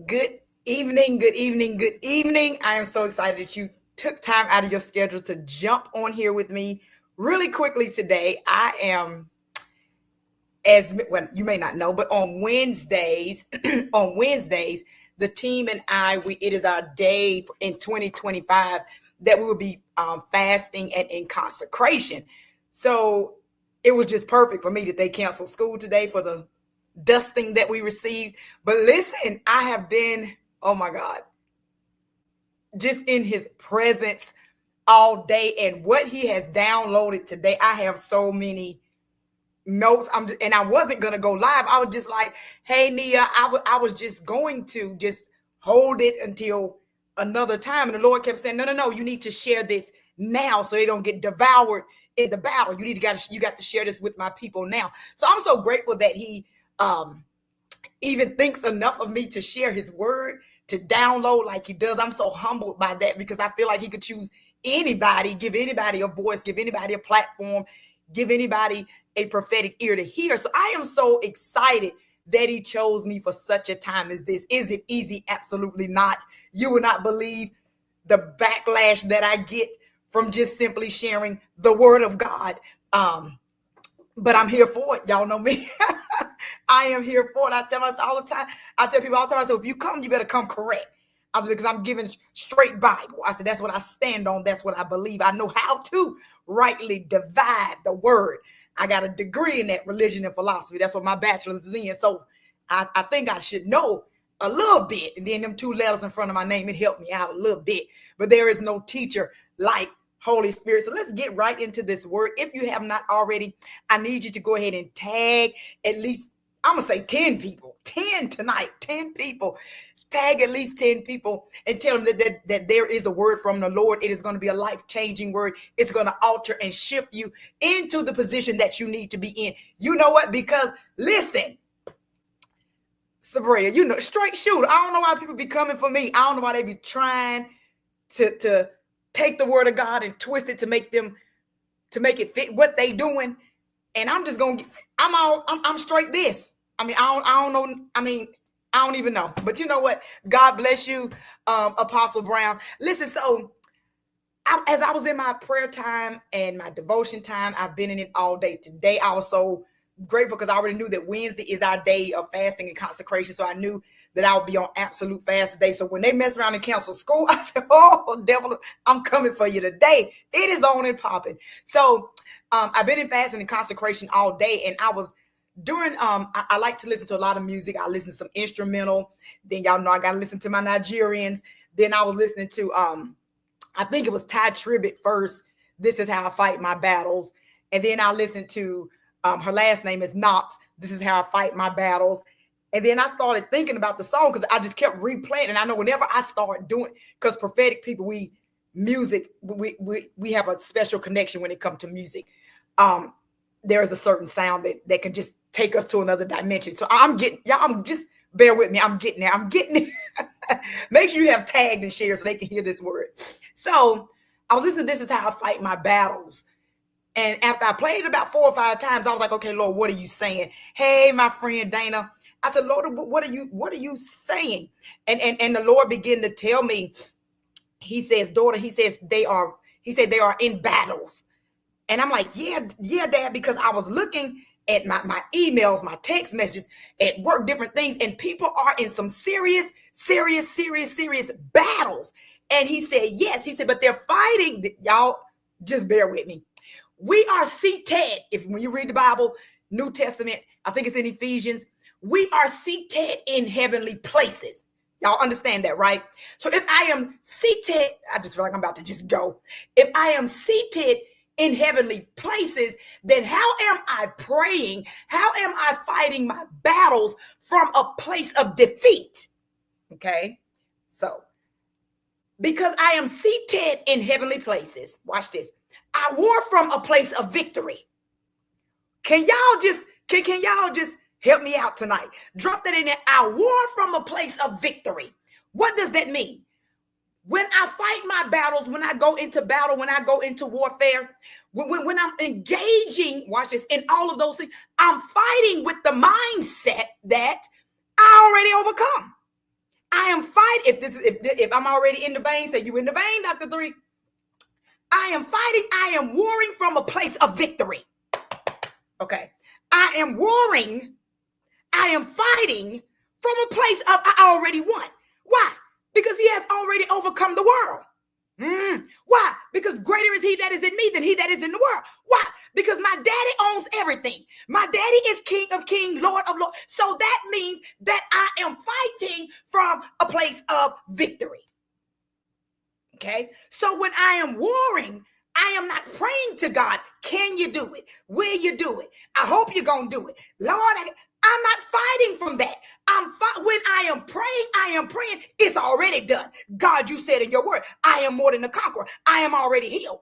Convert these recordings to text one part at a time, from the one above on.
Good evening, good evening, good evening. I am so excited that you took time out of your schedule to jump on here with me really quickly today. I am, as well, you may not know, but on Wednesdays, on Wednesdays, the team and I, it is our day in 2025 that we will be fasting and in consecration. So it was just perfect for me that they canceled school today for the dusting that we received. But listen, I have been, oh my God, just in his presence all day and what he has downloaded today. I have so many notes. And I wasn't gonna go live. I was just like, hey Nia, I was just going to just hold it until another time. And the Lord kept saying, no, you need to share this now so they don't get devoured in the battle. You got to share this with my people now. So I'm so grateful that he even thinks enough of me to share his word, to download like he does. I'm so humbled by that because I feel like he could choose anybody, give anybody a voice, give anybody a platform, give anybody a prophetic ear to hear. So I am so excited that he chose me for such a time as this. Is it easy? Absolutely not. You will not believe the backlash that I get from just simply sharing the word of God. But I'm here for it. Y'all know me. I am here for it. I tell myself all the time. I tell people all the time, I say, if you come, you better come correct. I said, because I'm giving straight Bible. I said, that's what I stand on. That's what I believe. I know how to rightly divide the word. I got a degree in that, religion and philosophy. That's what my bachelor's is in. So I think I should know a little bit. And then them two letters in front of my name, it helped me out a little bit. But there is no teacher like Holy Spirit. So let's get right into this word. If you have not already, I need you to go ahead and tag at least, I'm going to say 10 people, 10 tonight, 10 people. Tag at least 10 people and tell them that there is a word from the Lord. It is going to be a life-changing word. It's going to alter and shift you into the position that you need to be in. You know what? Because listen, Sabria, straight shooter. I don't know why people be coming for me. I don't know why they be trying to take the word of God and twist it to make it fit what they doing. And I'm just gonna I'm straight this. I mean, I don't know. I mean, I don't even know. But you know what? God bless you, Apostle Brown. Listen, so as I was in my prayer time and my devotion time, I've been in it all day today. I was so grateful because I already knew that Wednesday is our day of fasting and consecration. So I knew that I would be on absolute fast today. So when they mess around and cancel school, I said, oh, devil, I'm coming for you today. It is on and popping. So I've been in fasting and consecration all day. And I was during, I like to listen to a lot of music. I listen to some instrumental. Then y'all know I got to listen to my Nigerians. Then I was listening to, I think it was Ty Tribbett first. This is how I fight my battles. And then I listened to, her last name is Knox. This is how I fight my battles. And then I started thinking about the song because I just kept replaying. And I know whenever I start doing, because prophetic people, we have a special connection when it comes to music. There is a certain sound that can just take us to another dimension. So I'm just bear with me. I'm getting there. I'm getting there. Make sure you have tagged and shared so they can hear this word. So I was listening to This Is How I Fight My Battles. And after I played it about 4 or 5 times, I was like, okay, Lord, what are you saying? Hey, my friend Dana. I said, Lord, what are you saying? And the Lord began to tell me, he says, daughter, he said they are in battles. And I'm like, yeah, Dad, because I was looking at my emails, my text messages at work, different things, and people are in some serious battles. And he said, yes, he said, but they're fighting. Y'all just bear with me. We are seated, when you read the Bible, New Testament, I think it's in Ephesians, we are seated in heavenly places. Y'all understand that, right? So if I am seated, I just feel like I'm about to just go. If I am seated in heavenly places, then how am I praying? How am I fighting my battles from a place of defeat? Okay, so because I am seated in heavenly places, watch this. I war from a place of victory. Can y'all just help me out tonight? Drop that in there. I war from a place of victory. What does that mean? When I fight my battles, when I go into battle, when I go into warfare, when I'm engaging, watch this, in all of those things, I'm fighting with the mindset that I already overcome. I am fighting. If I'm already in the vein, say you in the vein, Dr. Three. I am fighting. I am warring from a place of victory. Okay. I am warring. I am fighting from a place of I already won. Why? Because he has already overcome the world. Why? Because greater is he that is in me than he that is in the world. Why? Because my daddy owns everything. My daddy is King of kings, Lord of lords. So that means that I am fighting from a place of victory. Okay? So when I am warring, I am not praying to God, can you do it? Will you do it? I hope you're going to do it. Lord, I'm not fighting from that. When I am praying, it's already done. God, you said in your word, I am more than a conqueror. I am already healed.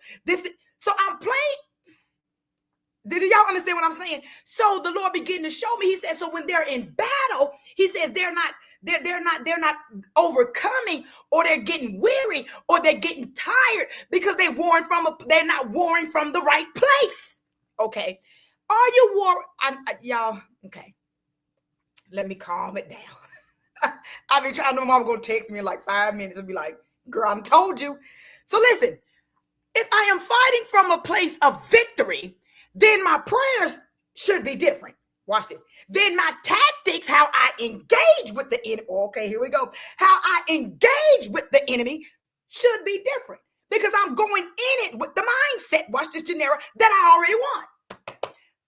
So I'm praying. Did y'all understand what I'm saying? So the Lord began to show me. He said, so when they're in battle, he says they're not overcoming, or they're getting weary, or they're getting tired because they're not warring from the right place. Okay. Are you y'all? Okay. Let me calm it down. I've been trying to know mama gonna text me in like 5 minutes and be like, girl, I told you. So listen, if I am fighting from a place of victory, then my prayers should be different. Watch this. Then my tactics, how I engage with the enemy. Okay, here we go. How I engage with the enemy should be different, because I'm going in it with the mindset, watch this, Janera, that I already won.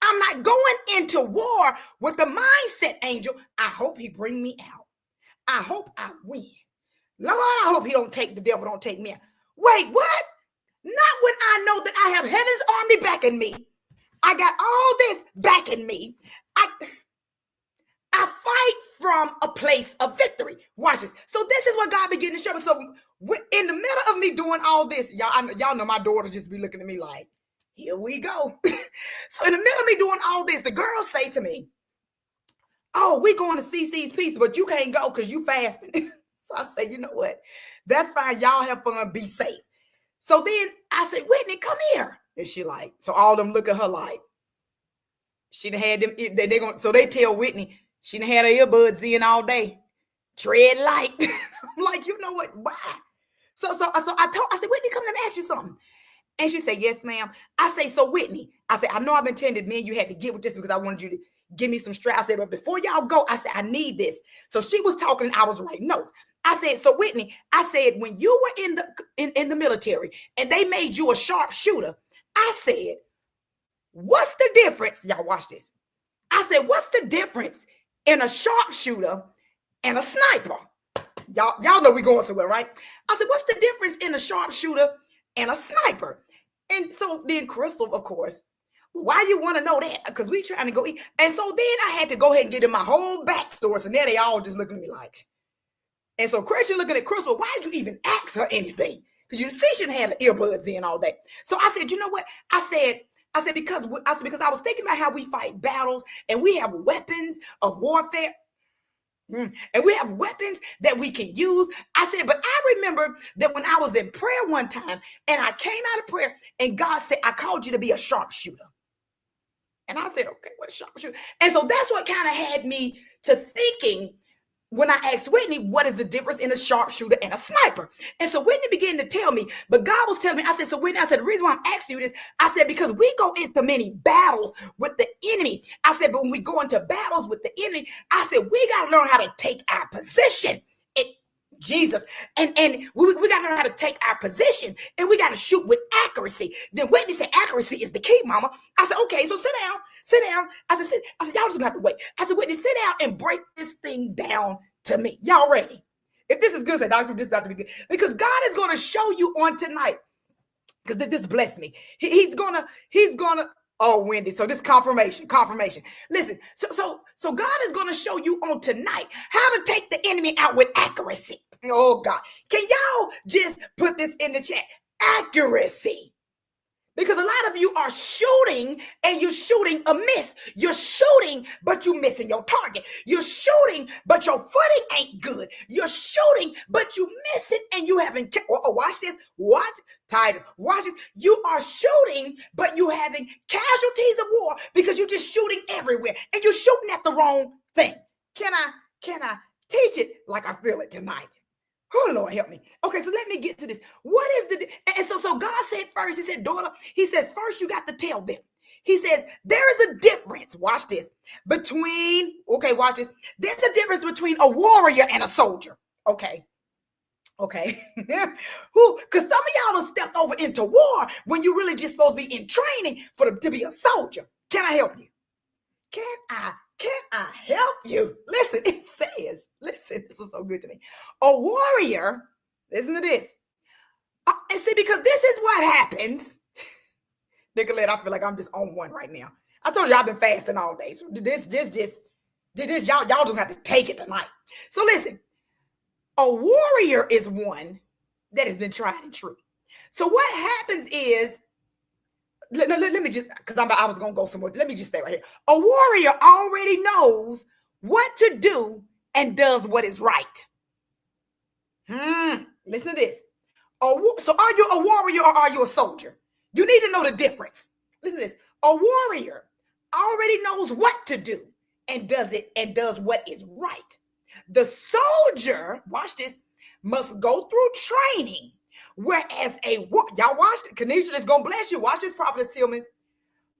I'm not going into war with the mindset, Angel, I hope he bring me out. I hope I win. Lord, I hope the devil don't take me out. Wait, what? Not when I know that I have heaven's army backing me. I got all this backing me. I fight from a place of victory. Watch this. So this is what God began to show me. So in the middle of me doing all this, y'all know my daughters just be looking at me like, here we go. So in the middle of me doing all this, the girls say to me, oh, we going to CC's Pizza, but you can't go because you fasting. So I say, you know what? That's fine. Y'all have fun. Be safe. So then I said, Whitney, come here. And she like, so all of them look at her like, she done had them. So they tell Whitney, she done had her earbuds in all day. Tread light. I'm like, you know what? Why? So I said, Whitney, come, let me ask you something. And she said, yes, ma'am. I say, so Whitney, I said, I know I've been telling that me and you had to get with this because I wanted you to give me some stress. I said, but before y'all go, I said, I need this. So she was talking and I was writing notes. I said, so Whitney, I said, when you were in the military and they made you a sharpshooter, I said, what's the difference? Y'all watch this. I said, what's the difference in a sharpshooter and a sniper? Y'all know we going somewhere, right? I said, what's the difference in a sharpshooter and a sniper? And so then Crystal, of course, why you want to know that? Because we trying to go eat. And so then I had to go ahead and get in my whole backstory. So now they all just looking at me like. And so Christian looking at Crystal, why did you even ask her anything? Because you see she had the earbuds in all day. So I said, you know what? I said, because I was thinking about how we fight battles and we have weapons of warfare. And we have weapons that we can use. I said, but I remember that when I was in prayer one time and I came out of prayer and God said, I called you to be a sharpshooter. And I said, okay, what a sharpshooter? And so that's what kind of had me to thinking when I asked Whitney, what is the difference in a sharpshooter and a sniper? And so Whitney began to tell me, but God was telling me, I said, so Whitney, I said, the reason why I'm asking you this, I said, because we go into many battles with the enemy. I said, but when we go into battles with the enemy, I said, we got to learn how to take our position. Jesus. And we got to learn how to take our position, and we got to shoot with accuracy. Then Whitney said, accuracy is the key, mama. I said, okay, so sit down. I said, y'all just got to wait. I said, Whitney, sit down and break this thing down to me. Y'all ready? If this is good, say, Doctor, this is about to be good. Because God is going to show you on tonight, because this blessed me. He's gonna, oh, Wendy, so this confirmation. Listen, so God is going to show you on tonight how to take the enemy out with accuracy. Oh, God. Can y'all just put this in the chat? Accuracy. Because a lot of you are shooting and you're shooting a miss. You're shooting, but you're missing your target. You're shooting, but your footing ain't good. You're shooting, but you miss it and you haven't. Watch this. Watch, Titus. Watch this. You are shooting, but you having casualties of war because you're just shooting everywhere and you're shooting at the wrong thing. Can Teach it like I feel it tonight. Oh, Lord, help me. Okay, so let me get to this. What is so God said first, he said, daughter, he says, first you got to tell them. He says, there is a difference, watch this, watch this. There's a difference between a warrior and a soldier. Okay. Because some of y'all have stepped over into war when you really just supposed to be in training to be a soldier. Can I help you? Can I help you? Listen, it says, listen, this is so good to me. A warrior, listen to this. And see, because this is what happens. Nicolette, I feel like I'm just on one right now. I told you I've been fasting all day. So y'all don't have to take it tonight. So listen, a warrior is one that has been tried and true. So what happens is, let me just, because I was going to go somewhere. Let me just stay right here. A warrior already knows what to do and does what is right. Listen to this. So are you a warrior or are you a soldier? You need to know the difference. Listen to this. A warrior already knows what to do and does what is right. The soldier, watch this, must go through training. Whereas y'all watch it. Kanisha is going to bless you. Watch this, Prophetess Tillman.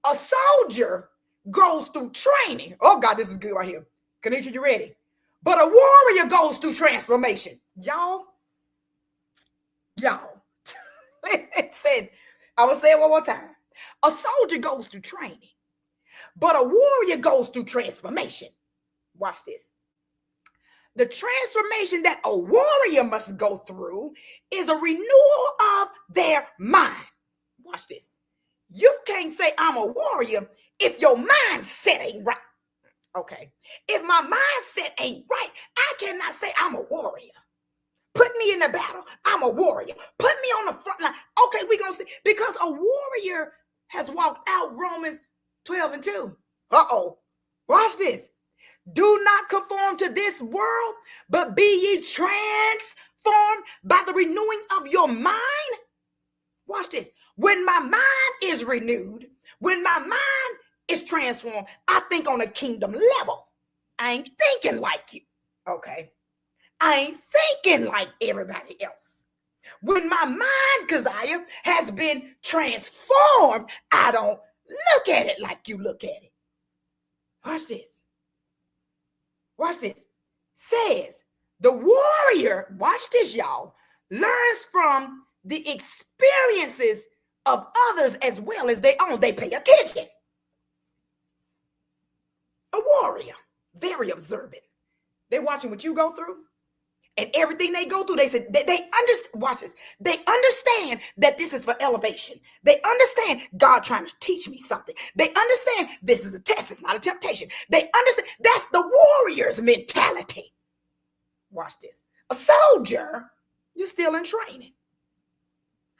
A soldier goes through training. Oh, God, this is good right here. Kanisha, you ready? But a warrior goes through transformation. Y'all. Listen, I will say it one more time. A soldier goes through training, but a warrior goes through transformation. Watch this. The transformation that a warrior must go through is a renewal of their mind. Watch this. You can't say I'm a warrior if your mindset ain't right. Okay. If my mindset ain't right, I cannot say I'm a warrior. Put me in the battle. I'm a warrior. Put me on the front line. Okay, we're going to see. Because a warrior has walked out Romans 12:2. Uh-oh. Watch this. Do not conform to this world, but be ye transformed by the renewing of your mind. Watch this. When my mind is renewed, when my mind is transformed, I think on a kingdom level. I ain't thinking like you. Okay. I ain't thinking like everybody else. When my mind, Keziah, has been transformed, I don't look at it like you look at it. Watch this. Watch this. Says the warrior, watch this, y'all, learns from the experiences of others as well as their own. They pay attention. A warrior, very observant. They're watching what you go through. And everything they go through, they said they understand. Watch this. They understand that this is for elevation. They understand God trying to teach me something. They understand this is a test. It's not a temptation. They understand that's the warrior's mentality. Watch this. A soldier, you're still in training.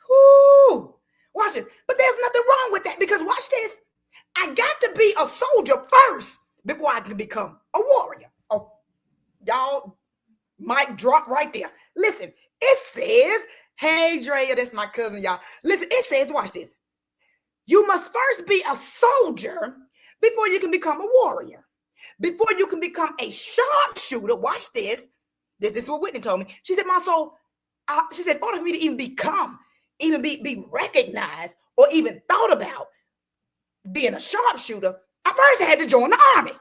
Whoo! Watch this. But there's nothing wrong with that because watch this. I got to be a soldier first before I can become a warrior. Oh, y'all. Mic drop right there. Listen, it says, hey, Drea, that's my cousin, y'all. Listen, it says, watch this. You must first be a soldier before you can become a warrior. Before you can become a sharpshooter, watch this. This is what Whitney told me. She said, my soul, she said, in order for me to even be recognized or even thought about being a sharpshooter, I first had to join the army.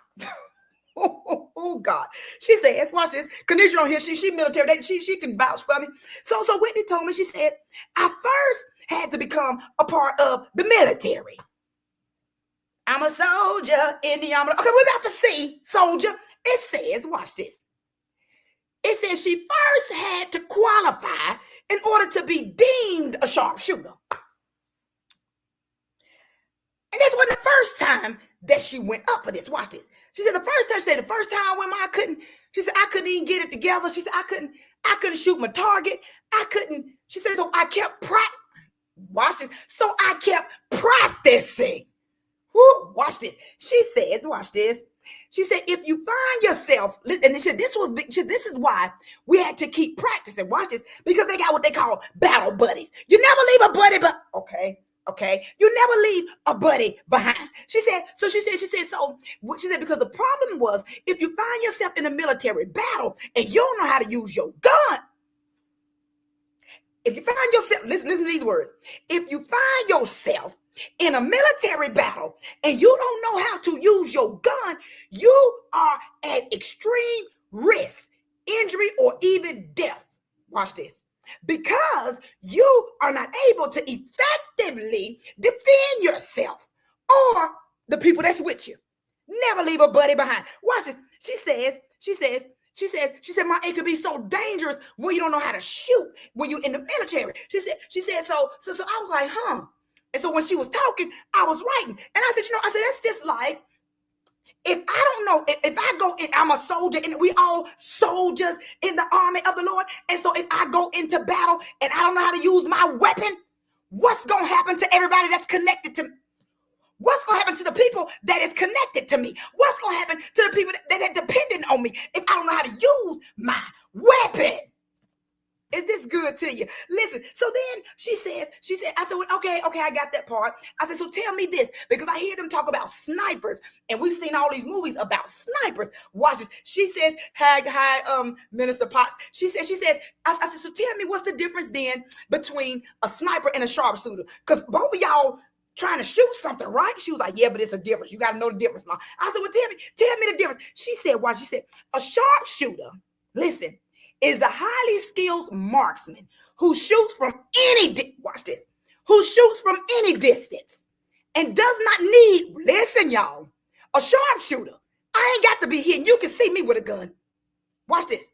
Oh, God. She says, watch this. Kanisha on here, she military. She can vouch for me. So Whitney told me, she said, I first had to become a part of the military. I'm a soldier in the army. Okay, we're about to see, soldier. It says, watch this. It says she first had to qualify in order to be deemed a sharpshooter. And this wasn't the first time that she went up for this. Watch this. She said the first time I went, I couldn't even get it together. She said I couldn't shoot my target. She said, so I kept watch this. So I kept practicing. Woo, watch this. She says, watch this. She said, if you find yourself, and she said, this is why we had to keep practicing. Watch this, because they got what they call battle buddies. You never leave a buddy, but okay. Okay, you never leave a buddy behind. She said, because the problem was if you find yourself in a military battle and you don't know how to use your gun, if you find yourself, listen to these words. If you find yourself in a military battle and you don't know how to use your gun, you are at extreme risk, injury, or even death. Watch this. Because you are not able to effectively defend yourself or the people that's with you. Never leave a buddy behind. Watch this. She said, it could be so dangerous when you don't know how to shoot when you're in the military. She said, so I was like, huh. And so when she was talking, I was writing. And I said, that's just like, if I don't know, if I go in, I'm a soldier, and we all soldiers in the army of the Lord. And so if I go into battle and I don't know how to use my weapon, what's going to happen to everybody that's connected to me? What's going to happen to the people that is connected to me? What's going to happen to the people that are dependent on me if I don't know how to use my weapon? Is this good to you? Listen, so then she said, I said, well, okay, I got that part. I said, so tell me this, because I hear them talk about snipers, and we've seen all these movies about snipers. Watch this. She says, hi, Minister Potts. She says, I said, so tell me what's the difference then between a sniper and a sharpshooter? Because both of y'all trying to shoot something, right? She was like, yeah, but it's a difference. You got to know the difference, Mom. I said, well, tell me the difference. She said, watch, she said, a sharpshooter, listen, is a highly skilled marksman who shoots from who shoots from any distance and does not need, listen, y'all, a sharpshooter. I ain't got to be hidden. You can see me with a gun. Watch this.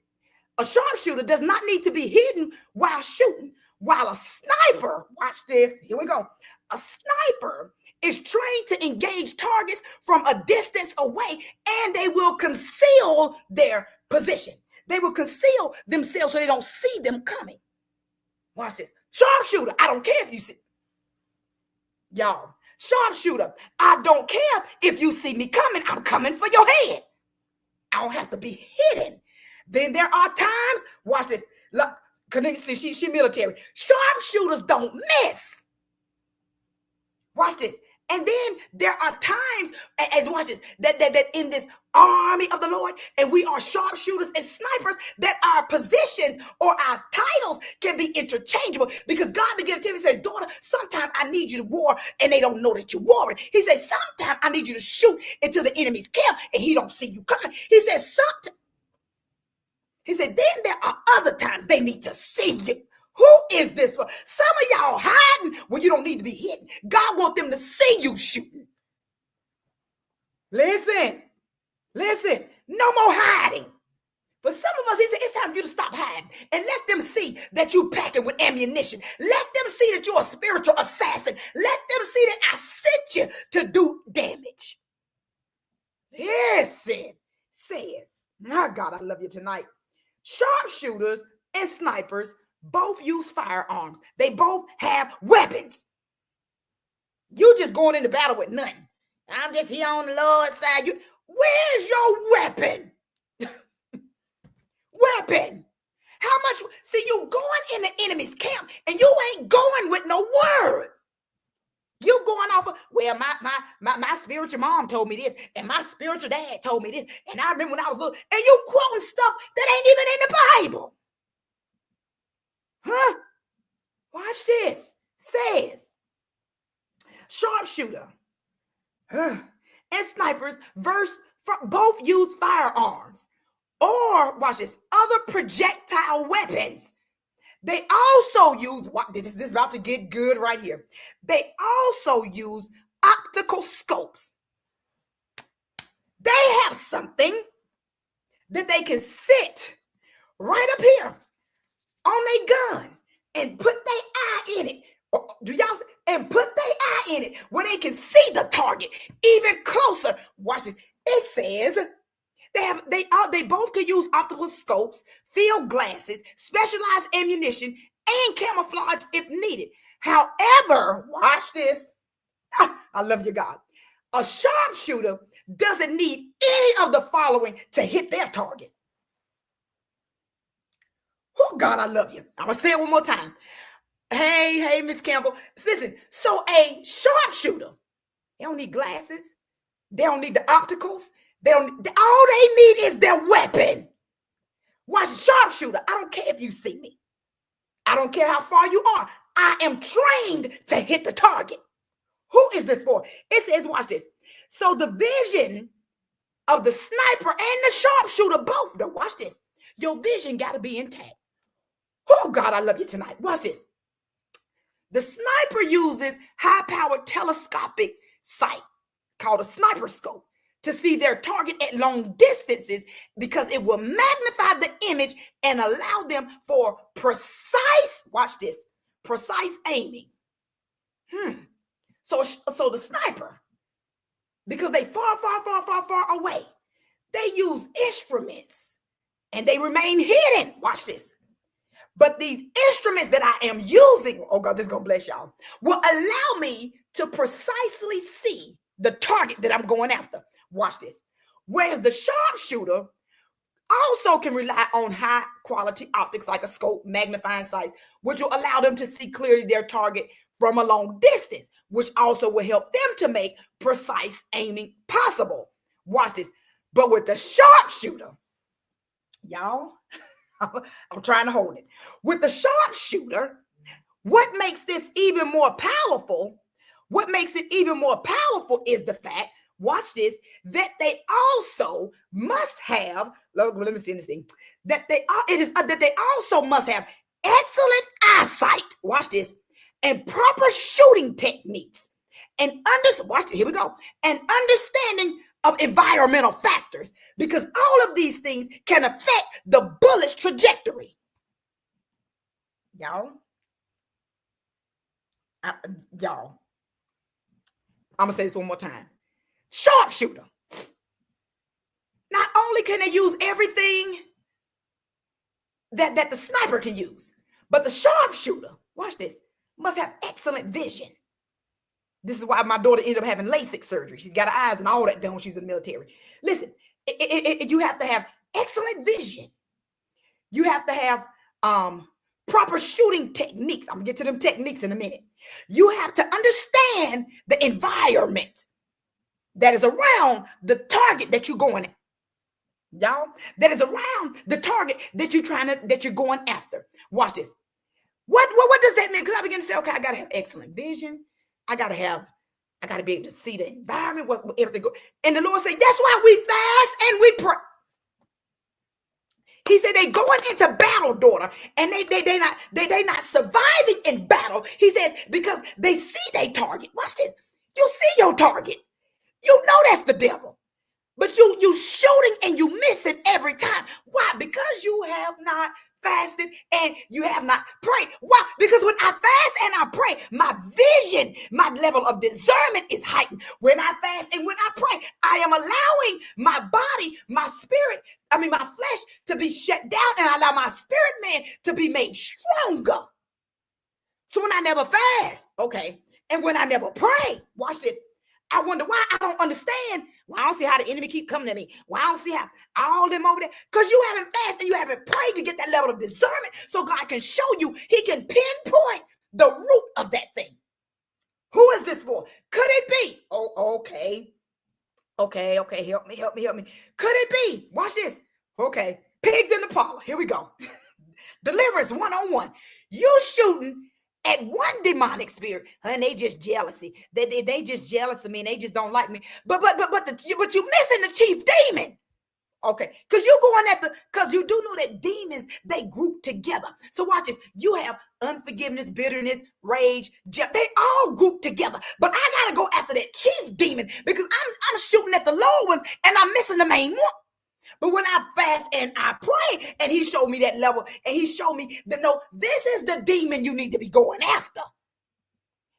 A sharpshooter does not need to be hidden while shooting, while a sniper, watch this, here we go. A sniper is trained to engage targets from a distance away, and they will conceal their position. They will conceal themselves so they don't see them coming. Watch this. Sharpshooter, I don't care if you see. Y'all, sharpshooter, I don't care if you see me coming. I'm coming for your head. I don't have to be hidden. Then there are times, watch this. Look, see, she military. Sharpshooters don't miss. Watch this. And then there are times, as watch this, that in this army of the Lord, and we are sharpshooters and snipers, that our positions or our titles can be interchangeable, because God began to tell me, he says, daughter, sometimes I need you to war and they don't know that you're warring. He says, sometimes I need you to shoot into the enemy's camp and he don't see you coming. He says, then there are other times they need to see you. Who is this for? Some of y'all hiding when you don't need to be hidden. God wants them to see you shooting. Listen, no more hiding. For some of us, he said, it's time for you to stop hiding and let them see that you're packing with ammunition. Let them see that you're a spiritual assassin. Let them see that I sent you to do damage. Listen, says, my God, I love you tonight. Sharpshooters and snipers both use firearms. They both have weapons. You just going into battle with nothing. I'm just here on the Lord's side. Where's your weapon? Weapon. How much? See, you going in the enemy's camp and you ain't going with no word. You going off of, well, my spiritual mom told me this, and my spiritual dad told me this, and I remember when I was little, and you quoting stuff that ain't even in the Bible. Huh? Watch this. Says, sharpshooter and snipers both use firearms, or watch this, other projectile weapons. They also use, this is about to get good right here. They also use optical scopes. They have something that they can sit right up here on their gun and put their eye in it. Do y'all see? And put their eye in it where they can see the target even closer. Watch this. It says they both can use optical scopes, field glasses, specialized ammunition, and camouflage if needed. However, watch this. I love you, God. A sharpshooter doesn't need any of the following to hit their target. Oh, God, I love you. I'm going to say it one more time. Hey, Miss Campbell. Listen, so a sharpshooter, they don't need glasses. They don't need the opticals. All they need is their weapon. Watch it, sharpshooter. I don't care if you see me. I don't care how far you are. I am trained to hit the target. Who is this for? It says, watch this. So the vision of the sniper and the sharpshooter both, though, watch this. Your vision got to be intact. Oh, God, I love you tonight. Watch this. The sniper uses high-powered telescopic sight called a sniper scope to see their target at long distances because it will magnify the image and allow them for precise, watch this, precise aiming. So the sniper, because they far away, they use instruments and they remain hidden. Watch this. But these instruments that I am using, oh God, this is going to bless y'all, will allow me to precisely see the target that I'm going after. Watch this. Whereas the sharpshooter also can rely on high quality optics like a scope, magnifying sights, which will allow them to see clearly their target from a long distance, which also will help them to make precise aiming possible. Watch this. But with the sharpshooter, y'all, I'm trying to hold it. With the sharpshooter, what makes this even more powerful? What makes it even more powerful is the fact, watch this, that they also must have, let me see this thing, that they also must have excellent eyesight, watch this, and proper shooting techniques, and watch it, here we go, and understanding of environmental factors, because all of these things can affect the bullet's trajectory. Y'all, I'm gonna say this one more time. Sharpshooter. Not only can they use everything that the sniper can use, but the sharpshooter, watch this, must have excellent vision. This is why my daughter ended up having LASIK surgery. She's got her eyes and all that done when she was in the military. Listen, you have to have excellent vision. You have to have proper shooting techniques. I'm gonna get to them techniques in a minute. You have to understand the environment that is around the target that you're going at. Y'all, that is around the target that you're going after. Watch this. What does that mean? Because I begin to say, okay, I gotta have excellent vision. I gotta be able to see the environment, what everything go. And the Lord said, that's why we fast and we pray. He said they going into battle, daughter, and they not surviving in battle. He says because they see their target. Watch this. You see your target. You know that's the devil. But you shooting and you missing every time. Why? Because you have not fasted and you have not prayed. Why? Because when I fast and I pray, my vision, my level of discernment is heightened. When I fast and when I pray, I am allowing my body, my spirit, my flesh to be shut down, and I allow my spirit man to be made stronger. So when I never fast, okay, and when I never pray, watch this, I wonder why I don't understand. Well, I don't see how the enemy keep coming at me. Well, I don't see how all them over there. Because you haven't fasted, you haven't prayed to get that level of discernment so God can show you, he can pinpoint the root of that thing. Who is this for? Could it be? Oh, okay. Okay, help me. Could it be? Watch this. Okay, pigs in the parlor. Here we go. Deliverance 101. You shooting at one demonic spirit, and they just jealousy. They just jealous of me, and they just don't like me. But you missing the chief demon. Okay, because you do know that demons, they group together. So watch this. You have unforgiveness, bitterness, rage, they all group together. But I gotta go after that chief demon because I'm shooting at the low ones and I'm missing the main one. But when I fast and I pray, and he showed me that level, and he showed me that no, this is the demon you need to be going after.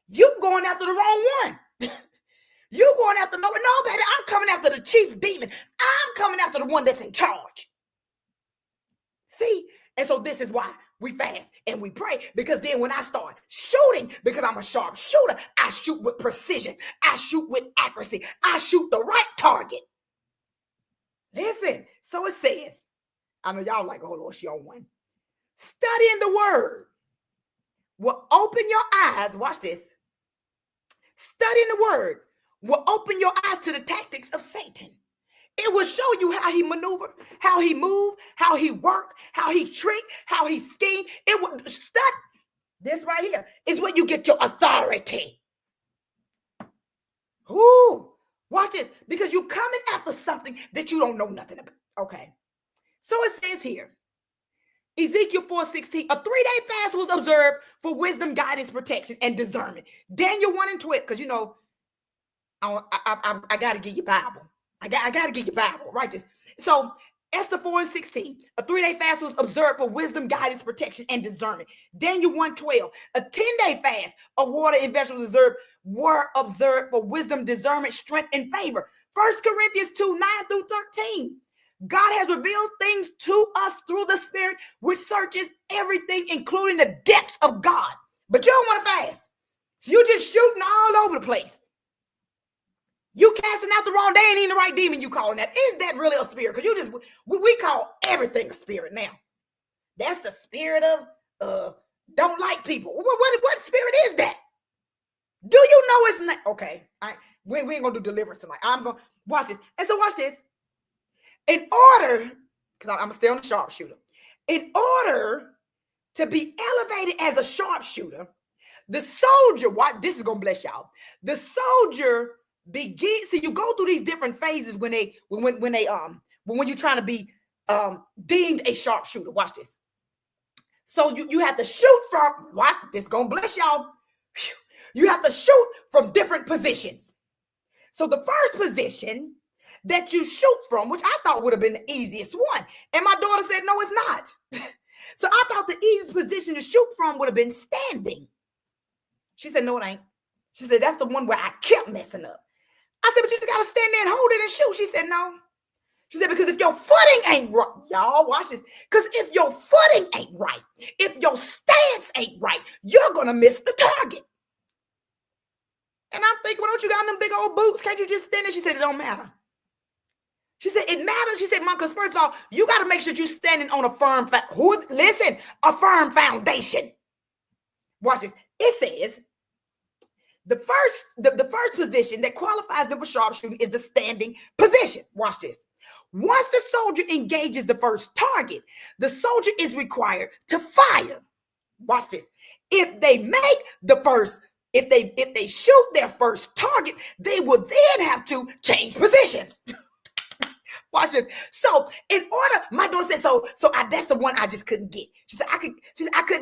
You going after the wrong one. You going after no, baby, I'm coming after the chief demon. I'm coming after the one that's in charge. See? And so this is why we fast and we pray, because then when I start shooting, because I'm a sharpshooter, I shoot with precision. I shoot with accuracy. I shoot the right target. Listen, so it says, I know y'all like, oh Lord, she on one. Studying the word will open your eyes. Watch this. Studying the word will open your eyes to the tactics of Satan. It will show you how he maneuvered, how he moved, how he worked, how he tricked, how he schemed. It will study. This right here is where you get your authority. Ooh, watch this, because you're coming after something that you don't know nothing about. Okay. So it says here, Ezekiel 4:16, a 3-day fast was observed for wisdom, guidance, protection, and discernment. Daniel 1 and 12, because you know, I got to get your Bible. I got to get your Bible, right? So Esther 4:16, a 3-day fast was observed for wisdom, guidance, protection, and discernment. Daniel 1:12, a 10-day fast of water and vegetables were observed for wisdom, discernment, strength, and favor. 1 Corinthians 2:9-13. God has revealed things to us through the Spirit, which searches everything, including the depths of God. But you don't want to fast. So you're just shooting all over the place. You casting out the wrong, they ain't even the right demon you calling that. Is that really a spirit? Because you just, we call everything a spirit now. That's the spirit of don't like people. What spirit is that? Do you know it's not? Okay, we ain't going to do deliverance tonight. I'm going to watch this. And so watch this. In order, because I'm going to stay on the sharpshooter. In order to be elevated as a sharpshooter, the soldier, this is going to bless y'all. The soldier begins, so you go through these different phases when you're trying to be deemed a sharpshooter. Watch this. So you have to shoot from, what? This is going to bless y'all. You have to shoot from different positions. So the first position that you shoot from, which I thought would have been the easiest one. And my daughter said, no, it's not. So I thought the easiest position to shoot from would have been standing. She said, no, it ain't. She said, that's the one where I kept messing up. I said, but you just got to stand there and hold it and shoot. She said, no. She said, because if your footing ain't right, y'all watch this. Because if your footing ain't right, if your stance ain't right, you're going to miss the target. And I'm thinking, well, don't you got them big old boots? Can't you just stand there? She said, it don't matter. She said, it matters. She said, Mom, because first of all, you got to make sure you're standing on a firm, a firm foundation. Watch this. It says, the first position that qualifies them for sharpshooting is the standing position. Watch this. Once the soldier engages the first target, the soldier is required to fire. Watch this. If they shoot their first target, they will then have to change positions. Watch this. So in order, my daughter said, so that's the one I just couldn't get. She said, I couldn't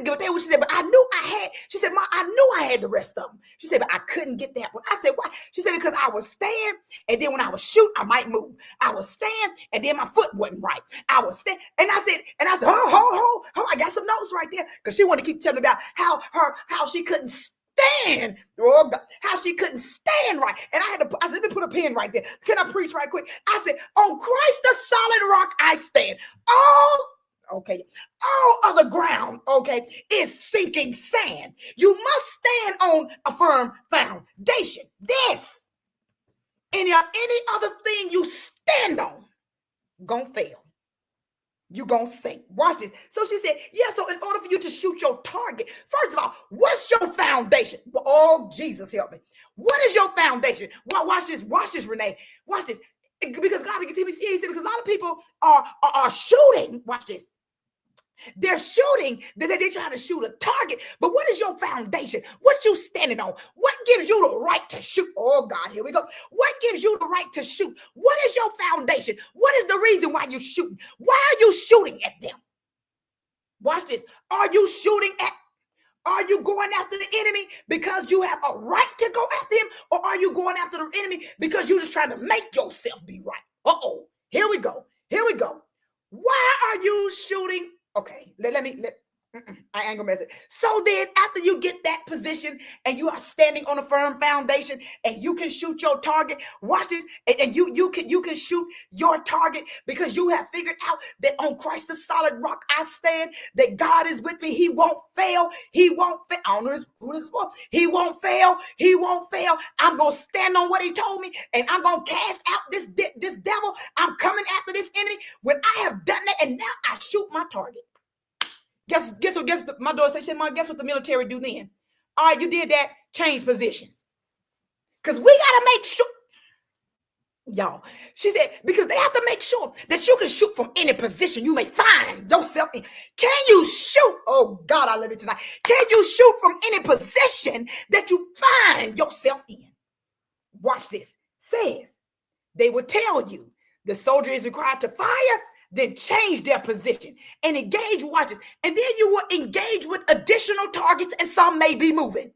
get that one. She said, but I knew I had, she said, Mom, I knew I had the rest of them. She said, but I couldn't get that one. I said, why? She said, because I would stand, and then when I would shoot, I might move. I would stand, and then my foot wasn't right. I would stand, and I said, oh, I got some notes right there. Because she wanted to keep telling me about how she couldn't stand, oh God, how she couldn't stand right. And I said, let me put a pin right there. Can I preach right quick? I said, on Christ the solid rock I stand. All other ground, is sinking sand. You must stand on a firm foundation. This, any other thing you stand on, gonna fail. You're going to sink. Watch this. So she said, yeah, so in order for you to shoot your target, first of all, what's your foundation? Oh, Jesus, help me. What is your foundation? Well, watch this, Renee. Watch this. Because God can tell me, he said, because a lot of people are shooting. Watch this. They're shooting, they're trying to shoot a target, but what is your foundation? What you standing on? What gives you the right to shoot? Oh God, here we go. What gives you the right to shoot? What is your foundation? What is the reason why you're shooting? Why are you shooting at them? Watch this. Are you going after the enemy because you have a right to go after him? Or are you going after the enemy because you're just trying to make yourself be right? Here we go. Why are you shooting? Okay, I ain't gonna mess it. So then after you get that position and you are standing on a firm foundation and you can shoot your target, watch this, and you can shoot your target because you have figured out that on Christ the solid rock I stand, that God is with me. He won't fail. I don't know who this is for. He won't fail. I'm gonna stand on what he told me, and I'm gonna cast out this devil. I'm coming after this enemy. When I have done that, and now I shoot my target. Guess what my daughter said? She said, Mom, guess what the military do then? All right, you did that, change positions. Because we gotta make sure, y'all. She said, because they have to make sure that you can shoot from any position you may find yourself in. Can you shoot? Oh God, I love it tonight. Can you shoot from any position that you find yourself in? Watch this. Says they will tell you the soldier is required to fire, then change their position and engage. Watch this. And then you will engage with additional targets, and some may be moving.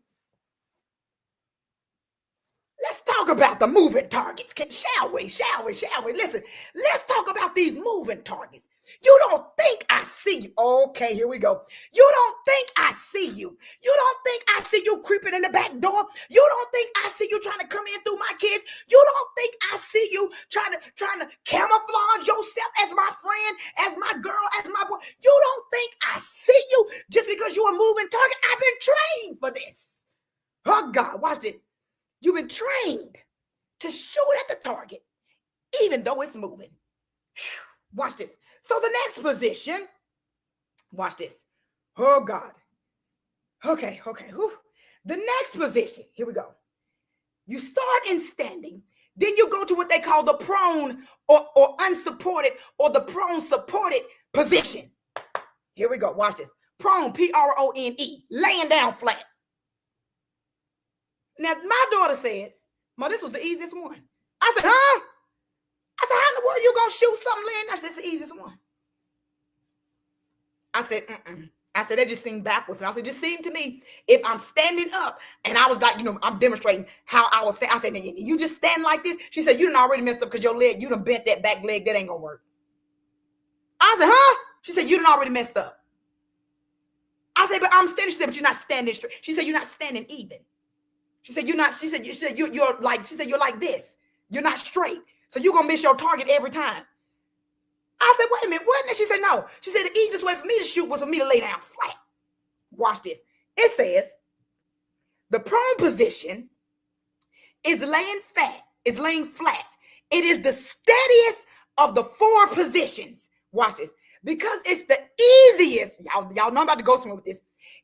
Let's talk about the moving targets. Shall we? Listen, let's talk about these moving targets. You don't think I see you. Okay, here we go. You don't think I see you. You don't think I see you creeping in the back door. You don't think I see you trying to come in through my kids. You don't think I see you trying to camouflage yourself as my friend, as my girl, as my boy. You don't think I see you just because you're a moving target. I've been trained for this. Oh God, watch this. You've been trained to shoot at the target, even though it's moving. Watch this. So the next position, watch this. Oh God. Okay. Whew. The next position, here we go. You start in standing, then you go to what they call the prone or unsupported or the prone supported position. Here we go. Watch this. Prone, P-R-O-N-E, laying down flat. Now, my daughter said, Mom, this was the easiest one. I said, huh? I said, how in the world you going to shoot something laying there? She said, it's the easiest one. I said, I said, that just seemed backwards. And I said, it just seemed to me, if I'm standing up, and I was like, I'm demonstrating how I was standing. I said, you just stand like this? She said, you done already messed up because your leg, you done bent that back leg. That ain't going to work. I said, huh? She said, you done already messed up. I said, but I'm standing. She said, but you're not standing straight. She said, you're not standing even. She said, you're not, she said, you're like this. You're not straight. So you're going to miss your target every time. I said, wait a minute, what? And she said, no. She said, the easiest way for me to shoot was for me to lay down flat. Watch this. It says, the prone position is laying flat. It is the steadiest of the four positions. Watch this. Because it's the easiest. Y'all know I'm about to go somewhere with this.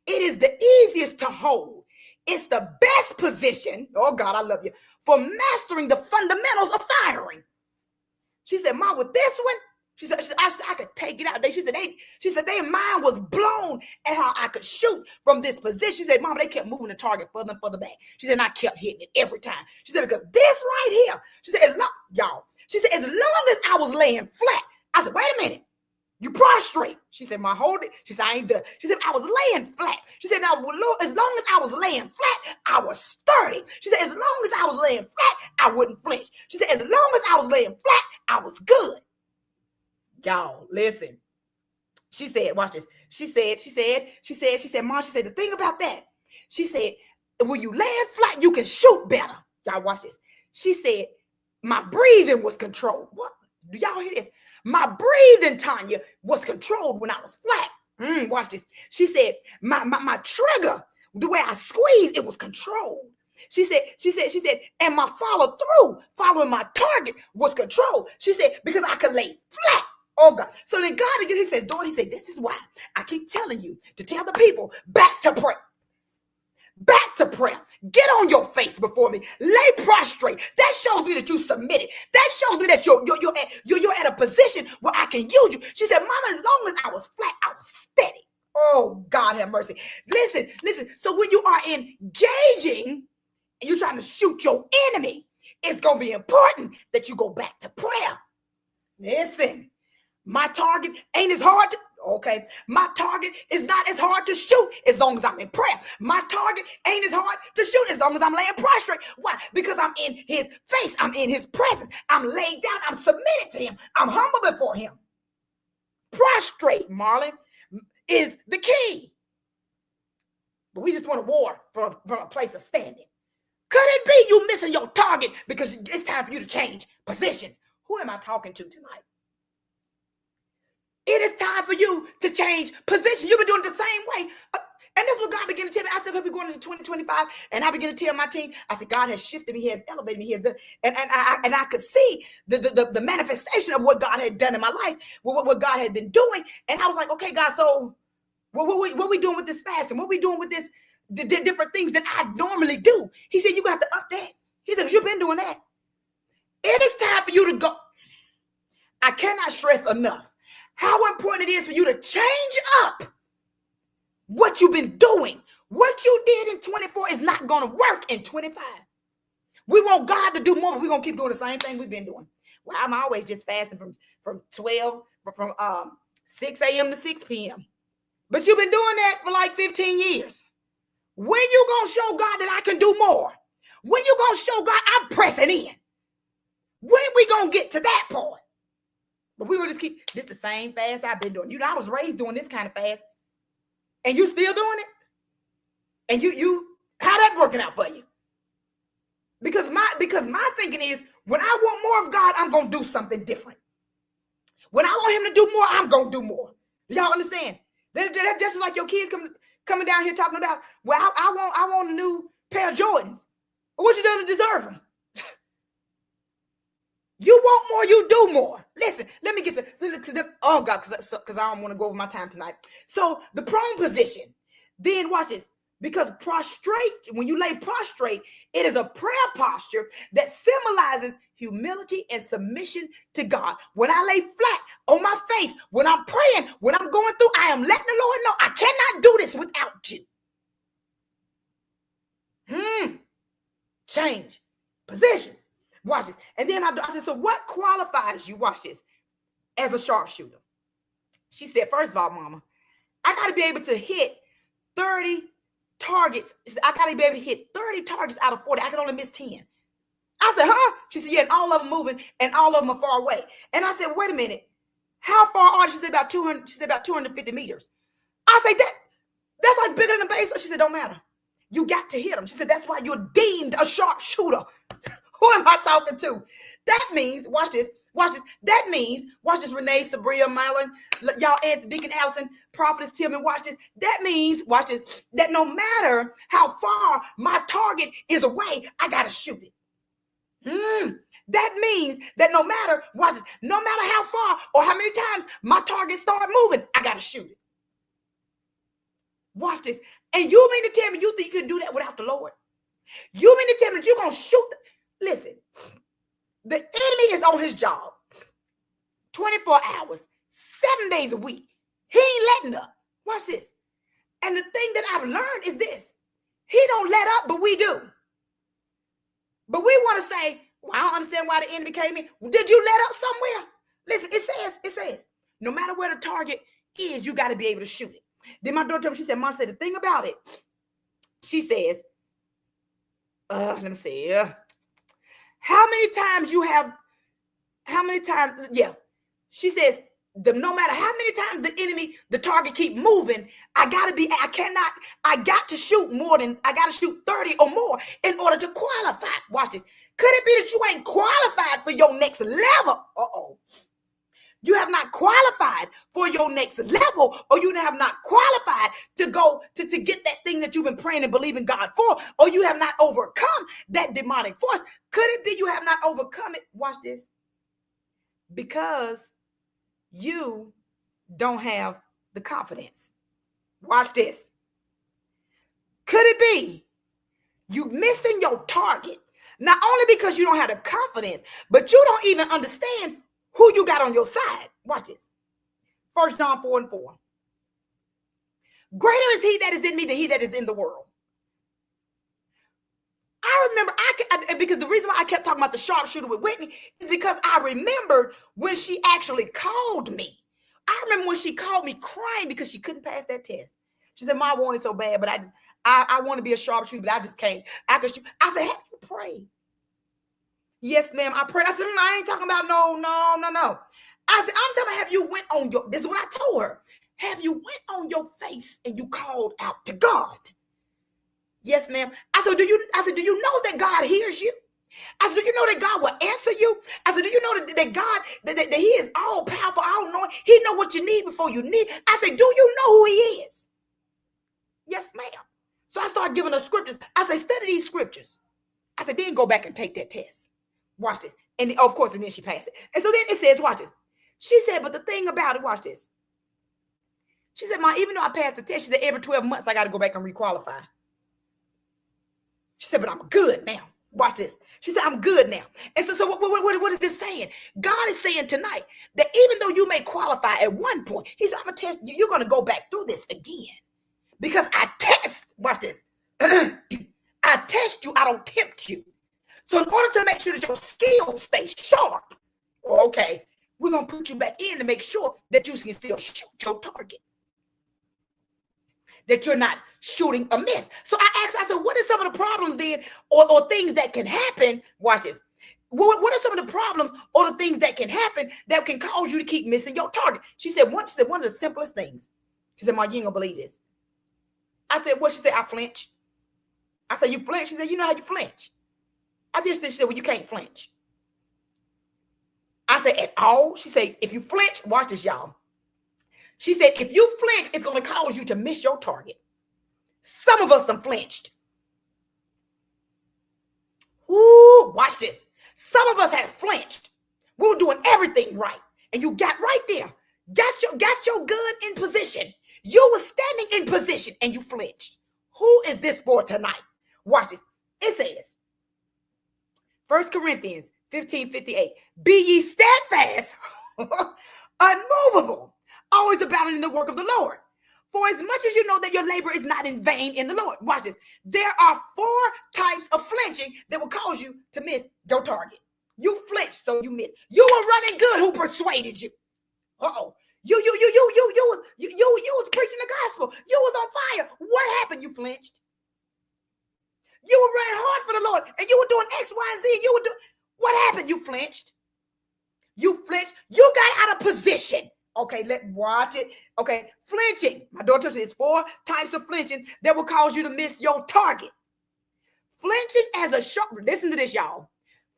It is the easiest to hold. It's the best position, oh God, I love you, for mastering the fundamentals of firing. She said, Mom, with this one, she said I could take it out. She said their mind was blown at how I could shoot from this position. She said, Mom, they kept moving the target further and further back. She said, and I kept hitting it every time. She said, because this right here, she said, as long as I was laying flat, I said, wait a minute. You prostrate. She said, my hold it. She said, I ain't done. She said, I was laying flat. She said, now, as long as I was laying flat, I was sturdy. She said, as long as I was laying flat, I wouldn't flinch. She said, as long as I was laying flat, I was good. Y'all, listen. She said, watch this. She said, Mom, she said, the thing about that, she said, when you laying flat, you can shoot better. Y'all watch this. She said, my breathing was controlled. What? Do y'all hear this? My breathing, Tanya, was controlled when I was flat. Watch this. She said, my trigger, the way I squeezed, it was controlled. She said, and my following my target was controlled. She said, because I could lay flat. Oh God. So then God again, he said, daughter, he said, this is why I keep telling you to tell the people back to prayer. Back to prayer. Get on your face before me. Lay prostrate. That shows me that you submitted. That shows me that you're at a position where I can use you. She said, Mama, as long as I was flat, I was steady. Oh, God have mercy. Listen. So when you are engaging and you're trying to shoot your enemy, it's going to be important that you go back to prayer. Listen, my target ain't as hard to... Okay, my target is not as hard to shoot as long as I'm in prayer. My target ain't as hard to shoot as long as I'm laying prostrate. Why? Because I'm in his face. I'm in his presence. I'm laid down. I'm submitted to him. I'm humble before him. Prostrate, Marlon, is the key. But we just want to war from a place of standing. Could it be you missing your target because it's time for you to change positions? Who am I talking to tonight? It is time for you to change position. You've been doing it the same way. And that's what God began to tell me. I said, we're going into 2025. And I began to tell my team, I said, God has shifted me. He has elevated me. He has done, and I could see the manifestation of what God had done in my life, what God had been doing. And I was like, okay, God, so What we doing with this fasting? What we doing with this, the different things that I normally do? He said, you got to up that. He said, you've been doing that. It is time for you to go. I cannot stress enough how important it is for you to change up what you've been doing. What you did in 24 is not going to work in 25. We want God to do more, but we're going to keep doing the same thing we've been doing. Well, I'm always just fasting from 6 a.m. to 6 p.m. But you've been doing that for like 15 years. When you going to show God that I can do more? When you going to show God I'm pressing in? When we going to get to that point? But we will just keep, this the same fast I've been doing. You know, I was raised doing this kind of fast. And you still doing it? And you, how that working out for you? Because my thinking is, when I want more of God, I'm going to do something different. When I want him to do more, I'm going to do more. Y'all understand? That's just like your kids coming down here talking about, well, I want a new pair of Jordans. What you done to deserve them? You want more, you do more. Listen, let me get to oh God, because I don't want to go over my time tonight. So the prone position, then watch this. Because prostrate, when you lay prostrate, it is a prayer posture that symbolizes humility and submission to God. When I lay flat on my face, when I'm praying, when I'm going through, I am letting the Lord know I cannot do this without you. Change positions. Watch this. And then I said, so what qualifies you, watch this, as a sharpshooter? She said, first of all, Mama, I got to be able to hit 30 targets. She said, I got to be able to hit 30 targets out of 40. I can only miss 10. I said, huh? She said, yeah, and all of them moving and all of them are far away. And I said, wait a minute. How far are you? She said, about 200. She said, about 250 meters. I said, that's like bigger than a baseball. She said, don't matter. You got to hit them. She said, that's why you're deemed a sharpshooter. Who am I talking to? That means, watch this. That means, watch this, Renee, Sabria, Mylan, y'all, Anthony, Deacon Allison, Prophetess Tillman, watch this. That means, watch this, that no matter how far my target is away, I got to shoot it. That means that no matter, watch this, no matter how far or how many times my target start moving, I got to shoot it. Watch this. And you mean to tell me you think you can do that without the Lord? You mean to tell me that you're going to shoot? Listen, the enemy is on his job 24 hours, 7 days a week. He ain't letting up. Watch this. And the thing that I've learned is this. He don't let up, but we do. But we want to say, well, I don't understand why the enemy came in. Well, did you let up somewhere? Listen, it says, no matter where the target is, you got to be able to shoot it. Then my daughter told me, she said, Mom said, the thing about it, she says, let me see, how many times, she says, no matter how many times the target keep moving, I got to shoot 30 or more in order to qualify. Watch this. Could it be that you ain't qualified for your next level? You have not qualified for your next level, or you have not qualified to go to get that thing that you've been praying and believing God for, or you have not overcome that demonic force. Could it be you have not overcome it? Watch this. Because you don't have the confidence. Watch this. Could it be you missing your target? Not only because you don't have the confidence, but you don't even understand who you got on your side. Watch this. 1 John 4:4. Greater is he that is in me than he that is in the world. I remember, because the reason why I kept talking about the sharpshooter with Whitney is because I remembered when she actually called me. I remember when she called me crying because she couldn't pass that test. She said, Mom, I want it so bad, but I want to be a sharpshooter, but I just can't. I said, have you prayed? Yes, ma'am, I prayed. I said, I ain't talking about no. I said, I'm talking about, have you went on your, this is what I told her. Have you went on your face and you called out to God? Yes, ma'am. I said, do you know that God hears you? I said, do you know that God will answer you? I said, do you know that God, that he is all powerful, all knowing? He know what you need before you need. I said, do you know who he is? Yes, ma'am. So I started giving her scriptures. I said, study these scriptures. I said, then go back and take that test. Watch this. And of course, and then she passed it. And so then it says, watch this. She said, but the thing about it, watch this. She said, Mom, even though I passed the test, she said, every 12 months I got to go back and requalify. She said, but I'm good now. Watch this. She said, I'm good now. And so what is this saying? God is saying tonight that even though you may qualify at one point, he said, I'm going to test you. You're going to go back through this again. Because I test, watch this. I test you, I don't tempt you. So in order to make sure that your skills stay sharp, okay, we're going to put you back in to make sure that you can still shoot your target. That you're not shooting a miss. So I asked, I said, what are some of the problems then, or things that can happen? Watch this. What are some of the problems or the things that can happen that can cause you to keep missing your target? She said, one of the simplest things. She said, Mom, you ain't gonna believe this. I said, what? She said, I flinch. I said, you flinch? She said, you know how you flinch? I said, she said, well, you can't flinch. I said, at all? She said, if you flinch, watch this, y'all. She said, if you flinch, it's going to cause you to miss your target. Some of us have flinched. Ooh, watch this. Some of us have flinched. We were doing everything right. And you got right there. Got your gun in position. You were standing in position and you flinched. Who is this for tonight? Watch this. It says, 1 Corinthians 15:58. Be ye steadfast, unmovable, always abounding in the work of the Lord. For as much as you know that your labor is not in vain in the Lord. Watch this. There are 4 types of flinching that will cause you to miss your target. You flinched, so you missed. You were running good. Who persuaded you? Uh-oh. You was preaching the gospel. You was on fire. What happened? You flinched. You were running hard for the Lord, and you were doing X, Y, and Z. You were doing. What happened? You flinched. You flinched. You got out of position. Okay, let's watch it. Okay, flinching. My daughter says 4 types of flinching that will cause you to miss your target. Flinching as a sharp. Listen to this, y'all.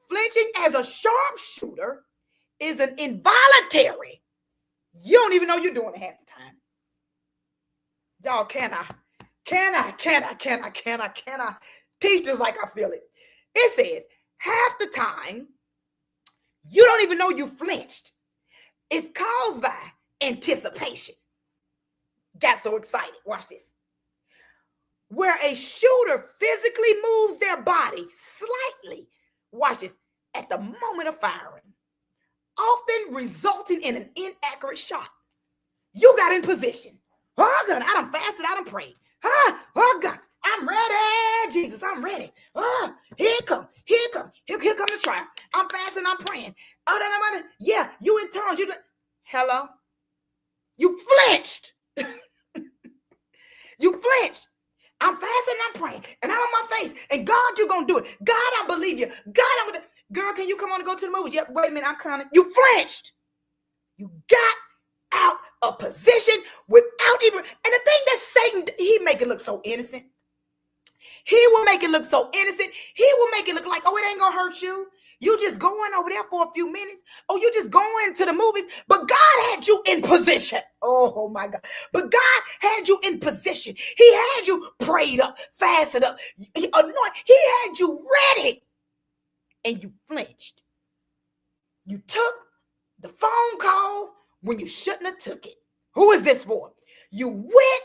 Flinching as a sharpshooter is an involuntary. You don't even know you're doing it half the time. Y'all, can I teach this like I feel it? It says half the time you don't even know you flinched. It's caused by anticipation. Got so excited. Watch this. Where a shooter physically moves their body slightly, watch this, at the moment of firing, often resulting in an inaccurate shot. You got in position. Oh, God, I done fasted, I done prayed. Oh, God, I'm ready. Jesus, I'm ready. Oh, here come the trial. I'm fasting, I'm praying. Oh, yeah, you in tongues. Hello? You flinched. You flinched. I'm fasting, I'm praying, and I'm on my face. And God, you're going to do it. God, I believe you. God, I'm going to. Girl, can you come on and go to the movies? Yep, wait a minute, I'm coming. You flinched. You got out of position without even. And the thing that Satan, he make it look so innocent. He will make it look so innocent. He will make it look like, oh, it ain't going to hurt you. You just going over there for a few minutes. Oh, you just going to the movies. But God had you in position. Oh, my God. But God had you in position. He had you prayed up, fasted up, anointed. He had you ready. And you flinched. You took the phone call when you shouldn't have took it. Who is this for? You went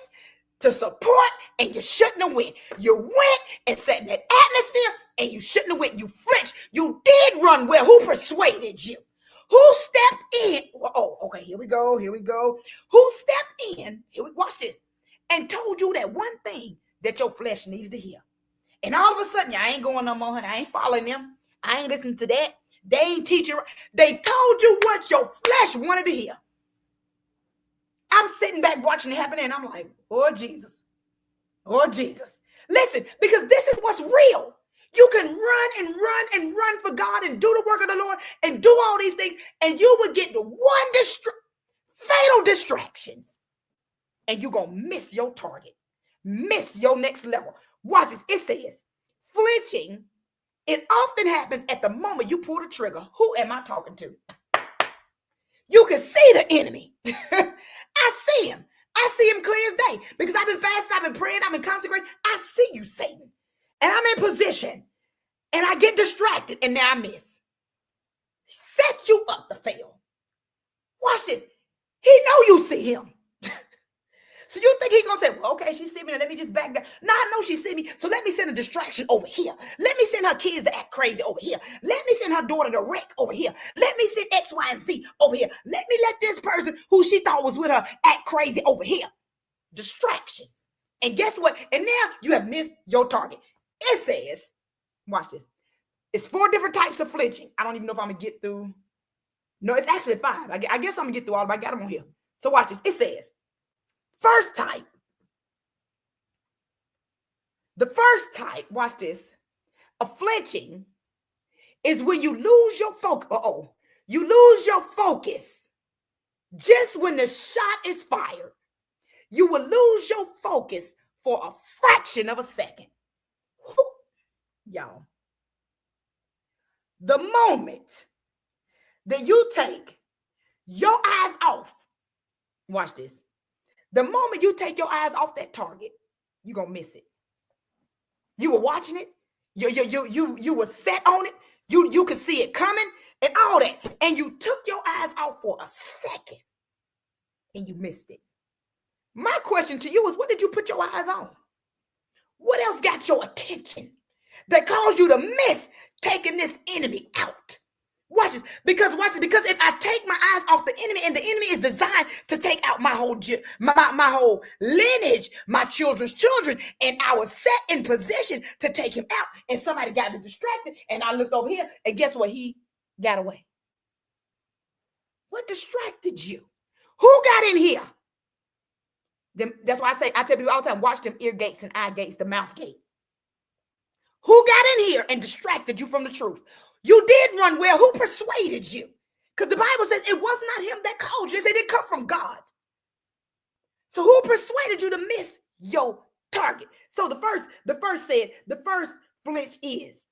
to support and you shouldn't have went. You went and sat in that atmosphere and you shouldn't have went. You flinched. You did run well. Who persuaded you? Who stepped in? Oh, okay, here we go. Who stepped in? Watch this. And told you that one thing that your flesh needed to hear. And all of a sudden, I ain't going no more, honey. I ain't following them. I ain't listening to that. They ain't teaching. They told you what your flesh wanted to hear. I'm sitting back watching it happen, and I'm like, oh, Jesus. Oh, Jesus. Listen, because this is what's real. You can run for God and do the work of the Lord and do all these things, and you will get the fatal distractions, and you're going to miss your target, miss your next level. Watch this. It says, flinching, it often happens at the moment you pull the trigger. Who am I talking to? You can see the enemy. I see him. I see him clear as day because I've been fasting, I've been praying, I've been consecrating. I see you, Satan. And I'm in position. And I get distracted and now I miss. Set you up to fail. Watch this. He know you see him. So you think he's going to say, well, okay, she see me, now let me just back down. No, I know she see me, so let me send a distraction over here. Let me send her kids to act crazy over here. Let me send her daughter to wreck over here. Let me send X, Y, and Z over here. Let me let this person who she thought was with her act crazy over here. Distractions. And guess what? And now you have missed your target. It says, watch this. It's 4 different types of flinching. I don't even know if I'm going to get through. No, it's actually 5. I guess I'm going to get through all of them. I got them on here. So watch this. It says, first type. The first type, watch this, of flinching is when you lose your focus. You lose your focus just when the shot is fired. You will lose your focus for a fraction of a second. Y'all. The moment that you take your eyes off, watch this. The moment you take your eyes off that target, you're going to miss it. You were watching it. You were set on it. You could see it coming and all that. And you took your eyes off for a second and you missed it. My question to you is, what did you put your eyes on? What else got your attention that caused you to miss taking this enemy out? Watch this. Because if I take my eyes off the enemy, and the enemy is designed to take out my whole lineage, my children's children, and I was set in position to take him out, and somebody got me distracted, and I looked over here, and guess what? He got away. What distracted you? Who got in here? That's why I tell people all the time, watch them ear gates and eye gates, the mouth gate. Who got in here and distracted you from the truth? You did run well. Who persuaded you? Because the Bible says it was not him that called you. It said it come from God. So who persuaded you to miss your target? So the first flinch is,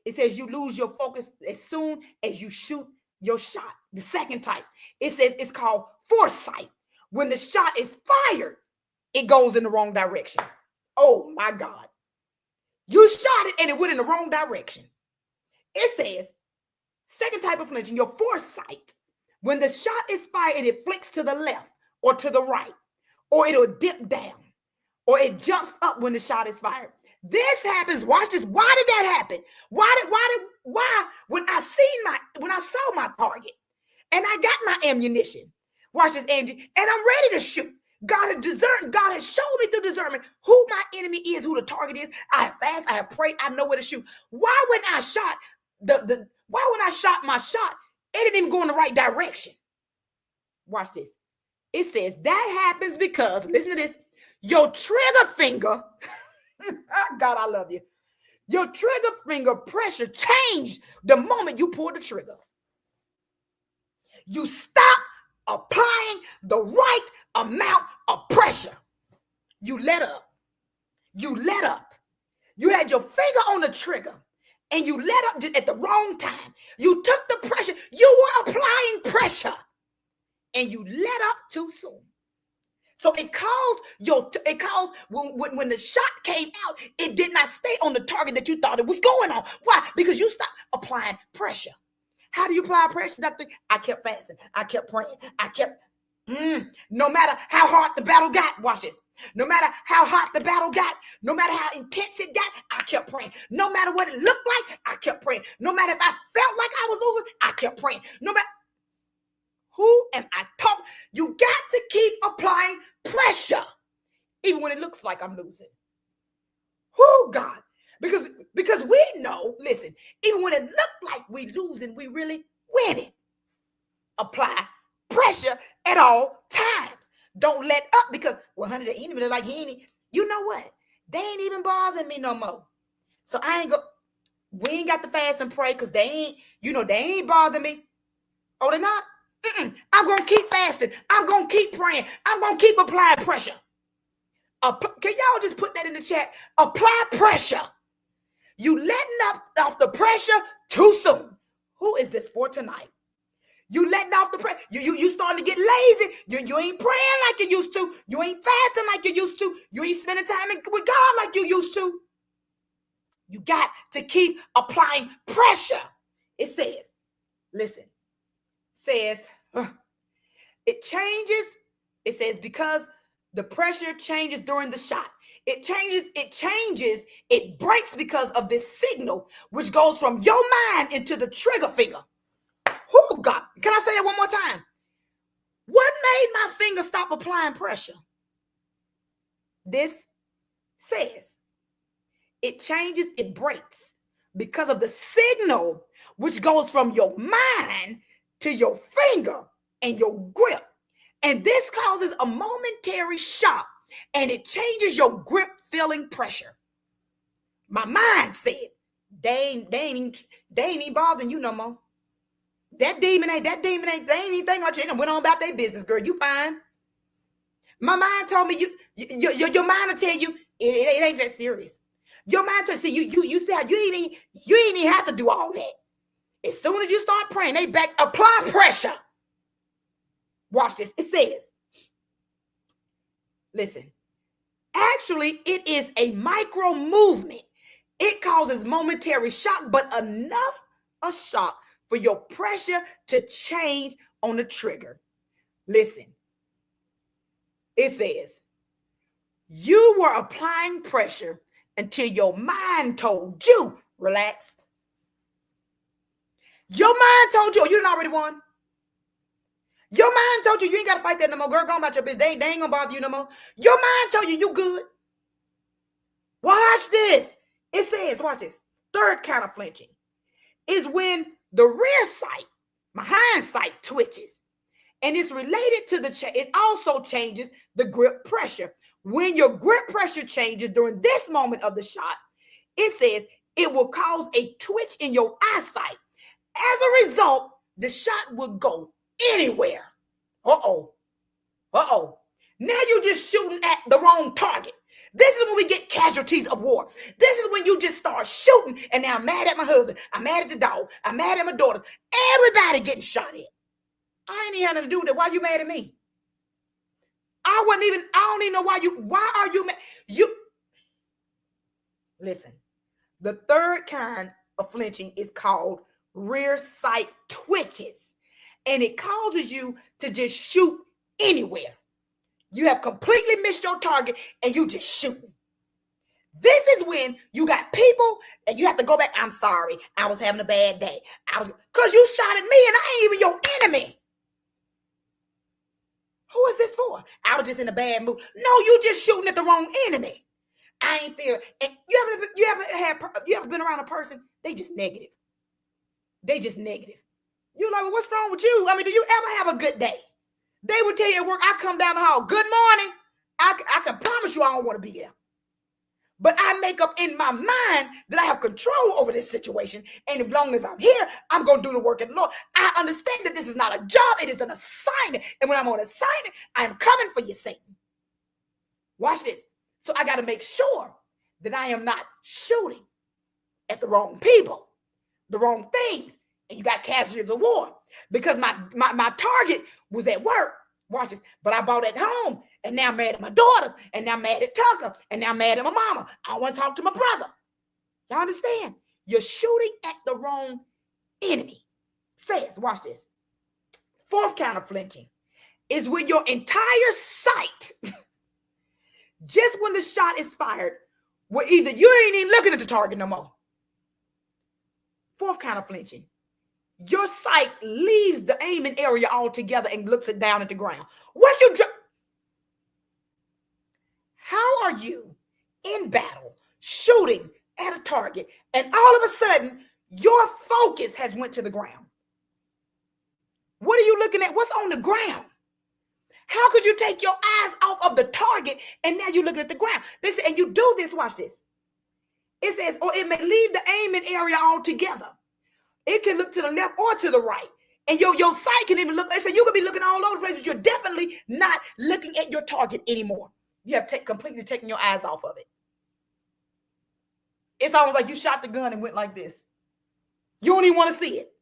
it says you lose your focus as soon as you shoot your shot. The second type, it says it's called foresight. When the shot is fired, it goes in the wrong direction. Oh my God. You shot it and it went in the wrong direction. It says, second type of flinching, your foresight. When the shot is fired, it flicks to the left or to the right, or it'll dip down, or it jumps up when the shot is fired. This happens. Watch this. Why did that happen? Why? When I saw my target and I got my ammunition. Watch this, Angie. And I'm ready to shoot. God has shown me through discernment who my enemy is, who the target is. I have fasted, I have prayed, I know where to shoot. Why when I shot my shot, it didn't even go in the right direction? Watch this. It says that happens because, listen to this, your trigger finger, God, I love you. Your trigger finger pressure changed the moment you pulled the trigger. You stop applying the right amount of pressure. You let up. You had your finger on the trigger and you let up at the wrong time. You took the pressure. You were applying pressure and you let up too soon. So it caused when the shot came out, it did not stay on the target that you thought it was going on. Why? Because you stopped applying pressure. How do you apply pressure, Doctor? I kept fasting. I kept praying. No matter how hard the battle got, watch this. No matter how hot the battle got, no matter how intense it got, I kept praying. No matter what it looked like, I kept praying. No matter if I felt like I was losing, I kept praying. No matter who am I talking? You got to keep applying pressure, even when it looks like I'm losing. Who, God? Because we know, listen, even when it looked like we losing, we really winning. Apply pressure at all times. Don't let up because, well, honey, the enemy like you know what? They ain't even bothering me no more. So we ain't got to fast and pray because they ain't bothering me. Oh, they're not? I'm going to keep fasting. I'm going to keep praying. I'm going to keep applying pressure. Can y'all just put that in the chat? Apply pressure. You letting off the pressure too soon. Who is this for tonight? You letting off the pressure. You starting to get lazy. You ain't praying like you used to. You ain't fasting like you used to. You ain't spending time with God like you used to. You got to keep applying pressure. It says, listen, it changes. It says because The pressure changes during the shot. It breaks because of this signal, which goes from your mind into the trigger finger. Oh, God. Can I say that one more time? What made my finger stop applying pressure? This says it breaks because of the signal, which goes from your mind to your finger and your grip. And this causes a momentary shock, and it changes your grip feeling pressure. My mind said, they ain't even bothering you no more. They ain't even thinking about you. They went on about their business, girl. You fine. My mind told me your mind will tell you it ain't that serious. Your mind tells you see how you ain't even have to do all that. As soon as you start praying, they apply pressure. Watch this. It says, listen, actually, it is a micro movement. It causes momentary shock, but enough a shock for your pressure to change on the trigger. Listen, it says, you were applying pressure until your mind told you, relax. Your mind told you, you didn't already won. Your mind told you ain't got to fight that no more. Girl, go about your business. They ain't going to bother you no more. Your mind told you good. Watch this. It says, watch this. Third kind of flinching is when the rear sight, my hind sight twitches. And it's related to it also changes the grip pressure. When your grip pressure changes during this moment of the shot, it says it will cause a twitch in your eyesight. As a result, the shot will go anywhere. Uh-oh. Now you're just shooting at the wrong target. This is when we get casualties of war. This is when you just start shooting, and now I'm mad at my husband. I'm mad at the dog. I'm mad at my daughters. Everybody getting shot at. I ain't even had nothing to do with it. Why you mad at me? I don't even know why are you mad? Listen, the third kind of flinching is called rear sight twitches. And it causes you to just shoot anywhere. You have completely missed your target and you just shooting. This is when you got people and you have to go back. I'm sorry. I was having a bad day. Because you shot at me and I ain't even your enemy. Who is this for? I was just in a bad mood. No, you just shooting at the wrong enemy. I ain't feel. And you ever been around a person? They just negative. You're like, well, what's wrong with you? I mean, do you ever have a good day? They would tell you at work, I come down the hall, good morning. I can promise you I don't want to be there. But I make up in my mind that I have control over this situation. And as long as I'm here, I'm going to do the work of the Lord. I understand that this is not a job. It is an assignment. And when I'm on assignment, I'm coming for you, Satan. Watch this. So I got to make sure that I am not shooting at the wrong people, the wrong things. And you got casualties of war. Because my target was at work. Watch this. But I bought at home. And now I'm mad at my daughters. And now I'm mad at Tucker. And now I'm mad at my mama. I don't want to talk to my brother. Y'all understand? You're shooting at the wrong enemy. Says, watch this. Fourth kind of flinching is when your entire sight, just when the shot is fired, where either you ain't even looking at the target no more. Fourth kind of flinching. Your sight leaves the aiming area altogether and looks it down at the ground. How are you in battle shooting at a target and all of a sudden your focus has went to the ground? What are you looking at? What's on the ground? How could you take your eyes off of the target and now you're looking at the ground? And you do this, watch this. It says, or it may leave the aiming area altogether. It can look to the left or to the right. And your sight can even look. So you could be looking all over the place, but you're definitely not looking at your target anymore. You have completely taken your eyes off of it. It's almost like you shot the gun and went like this. You don't even want to see it.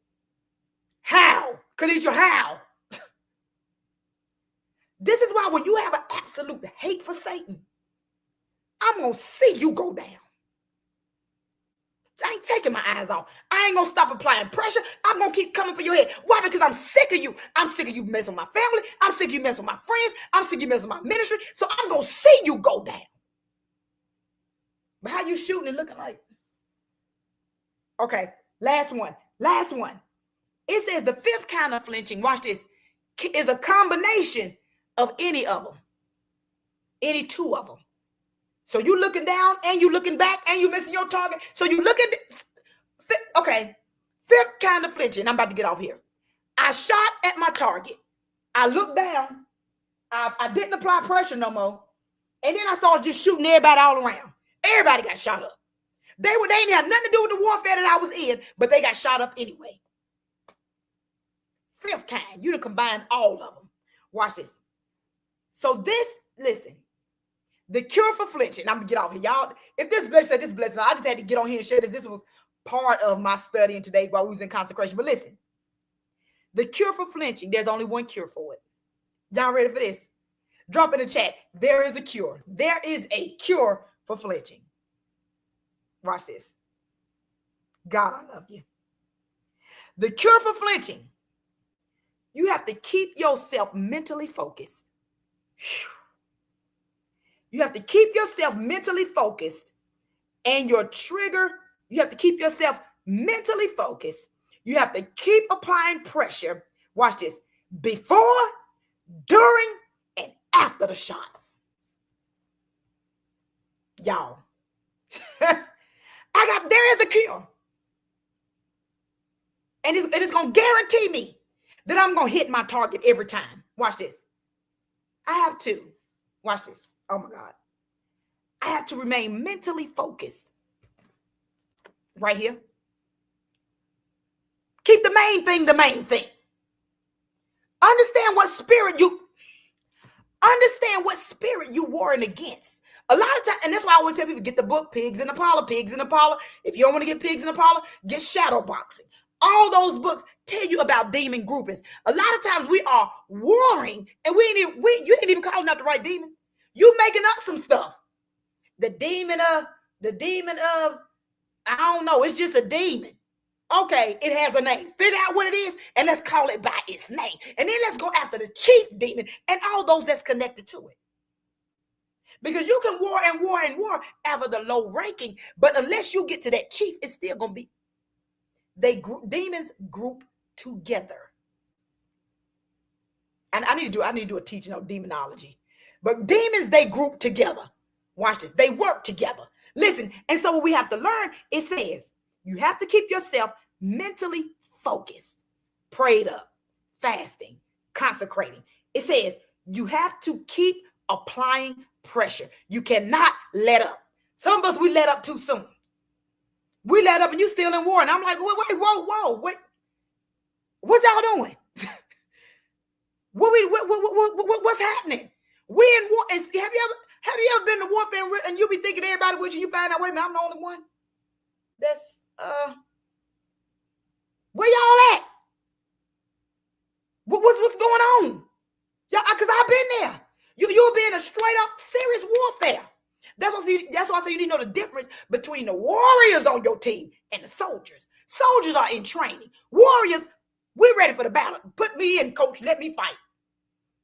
How? Khadijah, how? This is why when you have an absolute hate for Satan, I'm going to see you go down. I ain't taking my eyes off. I ain't gonna stop applying pressure. I'm gonna keep coming for your head. Why? Because I'm sick of you. I'm sick of you messing with my family. I'm sick of you messing with my friends. I'm sick of you messing with my ministry. So I'm gonna see you go down. But how you shooting and looking like? Okay, last one. It says the fifth kind of flinching, watch this, is a combination of any of them. Any two of them. So you looking down and you looking back and you missing your target. So you look at this. Okay, fifth kind of flinching. I'm about to get off here. I shot at my target. I looked down. I didn't apply pressure no more. And then I started just shooting everybody all around. Everybody got shot up. They ain't had nothing to do with the warfare that I was in, but they got shot up anyway. Fifth kind, you to combine all of them. Watch this. So this, listen, the cure for flinching. I'm gonna get off here, y'all. If this blessed, said this blessed, I just had to get on here and share this. This was part of my studying today while we was in consecration. But listen, the cure for flinching. There's only one cure for it. Y'all ready for this? Drop in the chat. There is a cure. There is a cure for flinching. Watch this. God, I love you. The cure for flinching. You have to keep yourself mentally focused. You have to keep yourself mentally focused, and your trigger, you have to keep yourself mentally focused. You have to keep applying pressure. Watch this. Before, during, and after the shot. Y'all. There is a cure. And it's going to guarantee me that I'm going to hit my target every time. Watch this. I have to. Watch this. Oh my God. I have to remain mentally focused. Right here. Keep the main thing the main thing. Understand what spirit you warring against. A lot of times, and that's why I always tell people, get the book Pigs in the Parlor. If you don't want to get Pigs in the Parlor, get Shadow Boxing. All those books tell you about demon groupings. A lot of times we are warring, and you ain't even calling out the right demon. You making up some stuff. The demon of, I don't know, it's just a demon. Okay, it has a name. Figure out what it is, and let's call it by its name. And then let's go after the chief demon and all those that's connected to it. Because you can war after the low ranking, but unless you get to that chief, it's still going to be, demons group together. And I need to do a teaching on demonology. But demons, they group together. Watch this. They work together. Listen, and so what we have to learn, it says, you have to keep yourself mentally focused, prayed up, fasting, consecrating. It says you have to keep applying pressure. You cannot let up. Some of us, we let up too soon. We let up and you still in war. And I'm like, wait, what y'all doing? What's happening? We in war. And have you ever been to warfare and you be thinking everybody with you? You find out, wait a minute, I'm the only one. That's where y'all at? What's going on? Y'all, because I've been there. You'll be in a straight up serious warfare. That's why I say you need to know the difference between the warriors on your team and the soldiers. Soldiers are in training. Warriors, we're ready for the battle. Put me in, coach. Let me fight.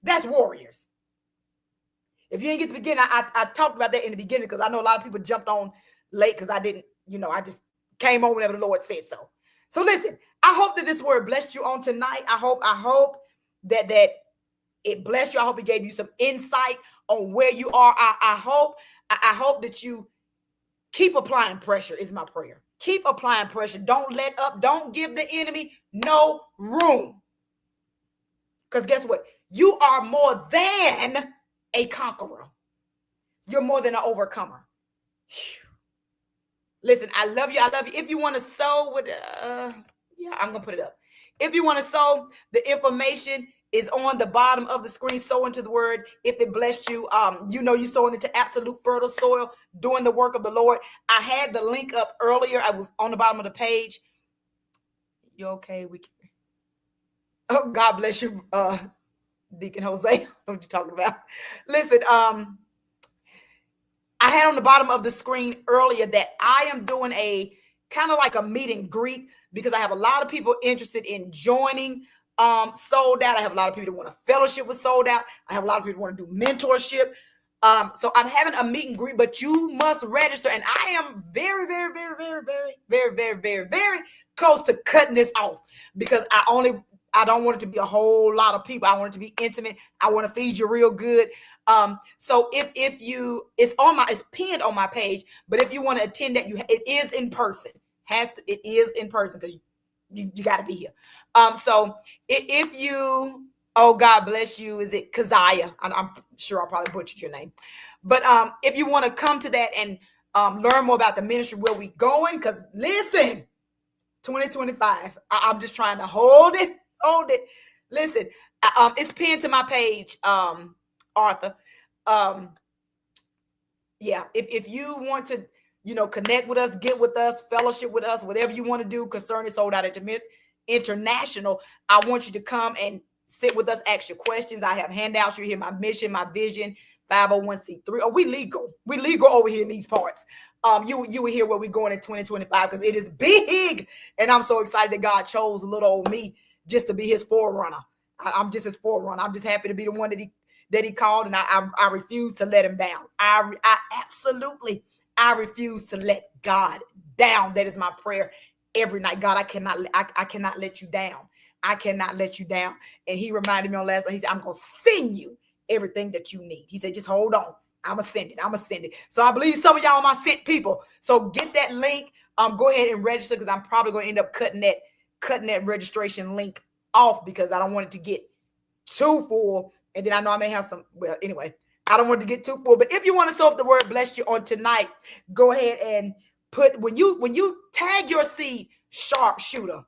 That's warriors. If you didn't get the beginning, I talked about that in the beginning because I know a lot of people jumped on late because I didn't, I just came on whenever the Lord said so. So listen, I hope that this word blessed you on tonight. I hope that it blessed you. I hope it gave you some insight on where you are. I hope that you keep applying pressure is my prayer. Keep applying pressure. Don't let up. Don't give the enemy no room. Because guess what? You are more than a conqueror. You're more than an overcomer. Listen, I love you. If you want to sow with, I'm going to put it up. If you want to sow, the information is on the bottom of the screen. Sow into the word. If it blessed you, you sowing into absolute fertile soil, doing the work of the Lord. I had the link up earlier. I was on the bottom of the page. You okay? Oh, God bless you, Deacon Jose. I know what you're talking about. Listen, I had on the bottom of the screen earlier that I am doing a kind of like a meet and greet, because I have a lot of people interested in joining Sold Out. I have a lot of people that want to fellowship with Sold Out. I have a lot of people who want to do mentorship. So I'm having a meet and greet, but you must register. And I am very, very, very, very, very, very, very, very, very close to cutting this off, because I don't want it to be a whole lot of people. I want it to be intimate. I want to feed you real good. So if you, it's pinned on my page, but if you want to attend that, it is in person. It is in person, because you got to be here. So if you, oh, God bless you. Is it Keziah? I'm sure I probably butchered your name. But if you want to come to that and learn more about the ministry, where we going, because listen, 2025, I'm just trying to hold it. Listen, it's pinned to my page, Arthur. Yeah, if you want to, connect with us, get with us, fellowship with us, whatever you want to do concerning Sold Out International, I want you to come and sit with us, ask your questions. I have handouts. You hear my mission, my vision, 501c3. Oh, we legal. We legal over here in these parts. You will hear where we're going in 2025, because it is big. And I'm so excited that God chose little old me just to be his forerunner. I'm just his forerunner. I'm just happy to be the one that he called, and I refuse to let him down. I refuse to let God down. That is my prayer every night. God, I cannot let you down. I cannot let you down. And he reminded me on last night, he said, I'm going to send you everything that you need. He said, just hold on. I'm going to send it. So I believe some of y'all are my sent people. So get that link. Go ahead and register, because I'm probably going to end up cutting that registration link off, because I don't want it to get too full. And then I know I may have some, well, anyway, I don't want it to get too full. But if you want to sow, if the word blessed you on tonight, go ahead and put, when you tag your seed, Sharpshooter,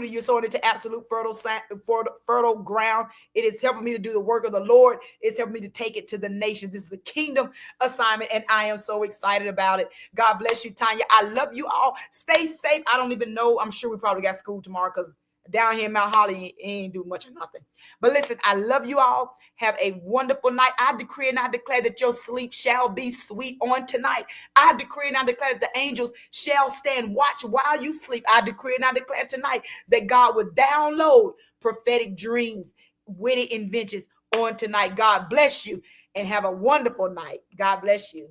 you're sowing into absolute fertile ground. It is helping me to do the work of the Lord. It's helping me to take it to the nations. This is a kingdom assignment, and I am so excited about it. God bless you, Tanya. I love you all. Stay safe. I don't even know. I'm sure we probably got school tomorrow, because down here in Mount Holly, ain't do much of nothing. But listen, I love you all. Have a wonderful night. I decree and I declare that your sleep shall be sweet on tonight. I decree and I declare that the angels shall stand watch while you sleep. I decree and I declare tonight that God will download prophetic dreams, witty inventions on tonight. God bless you, and have a wonderful night. God bless you.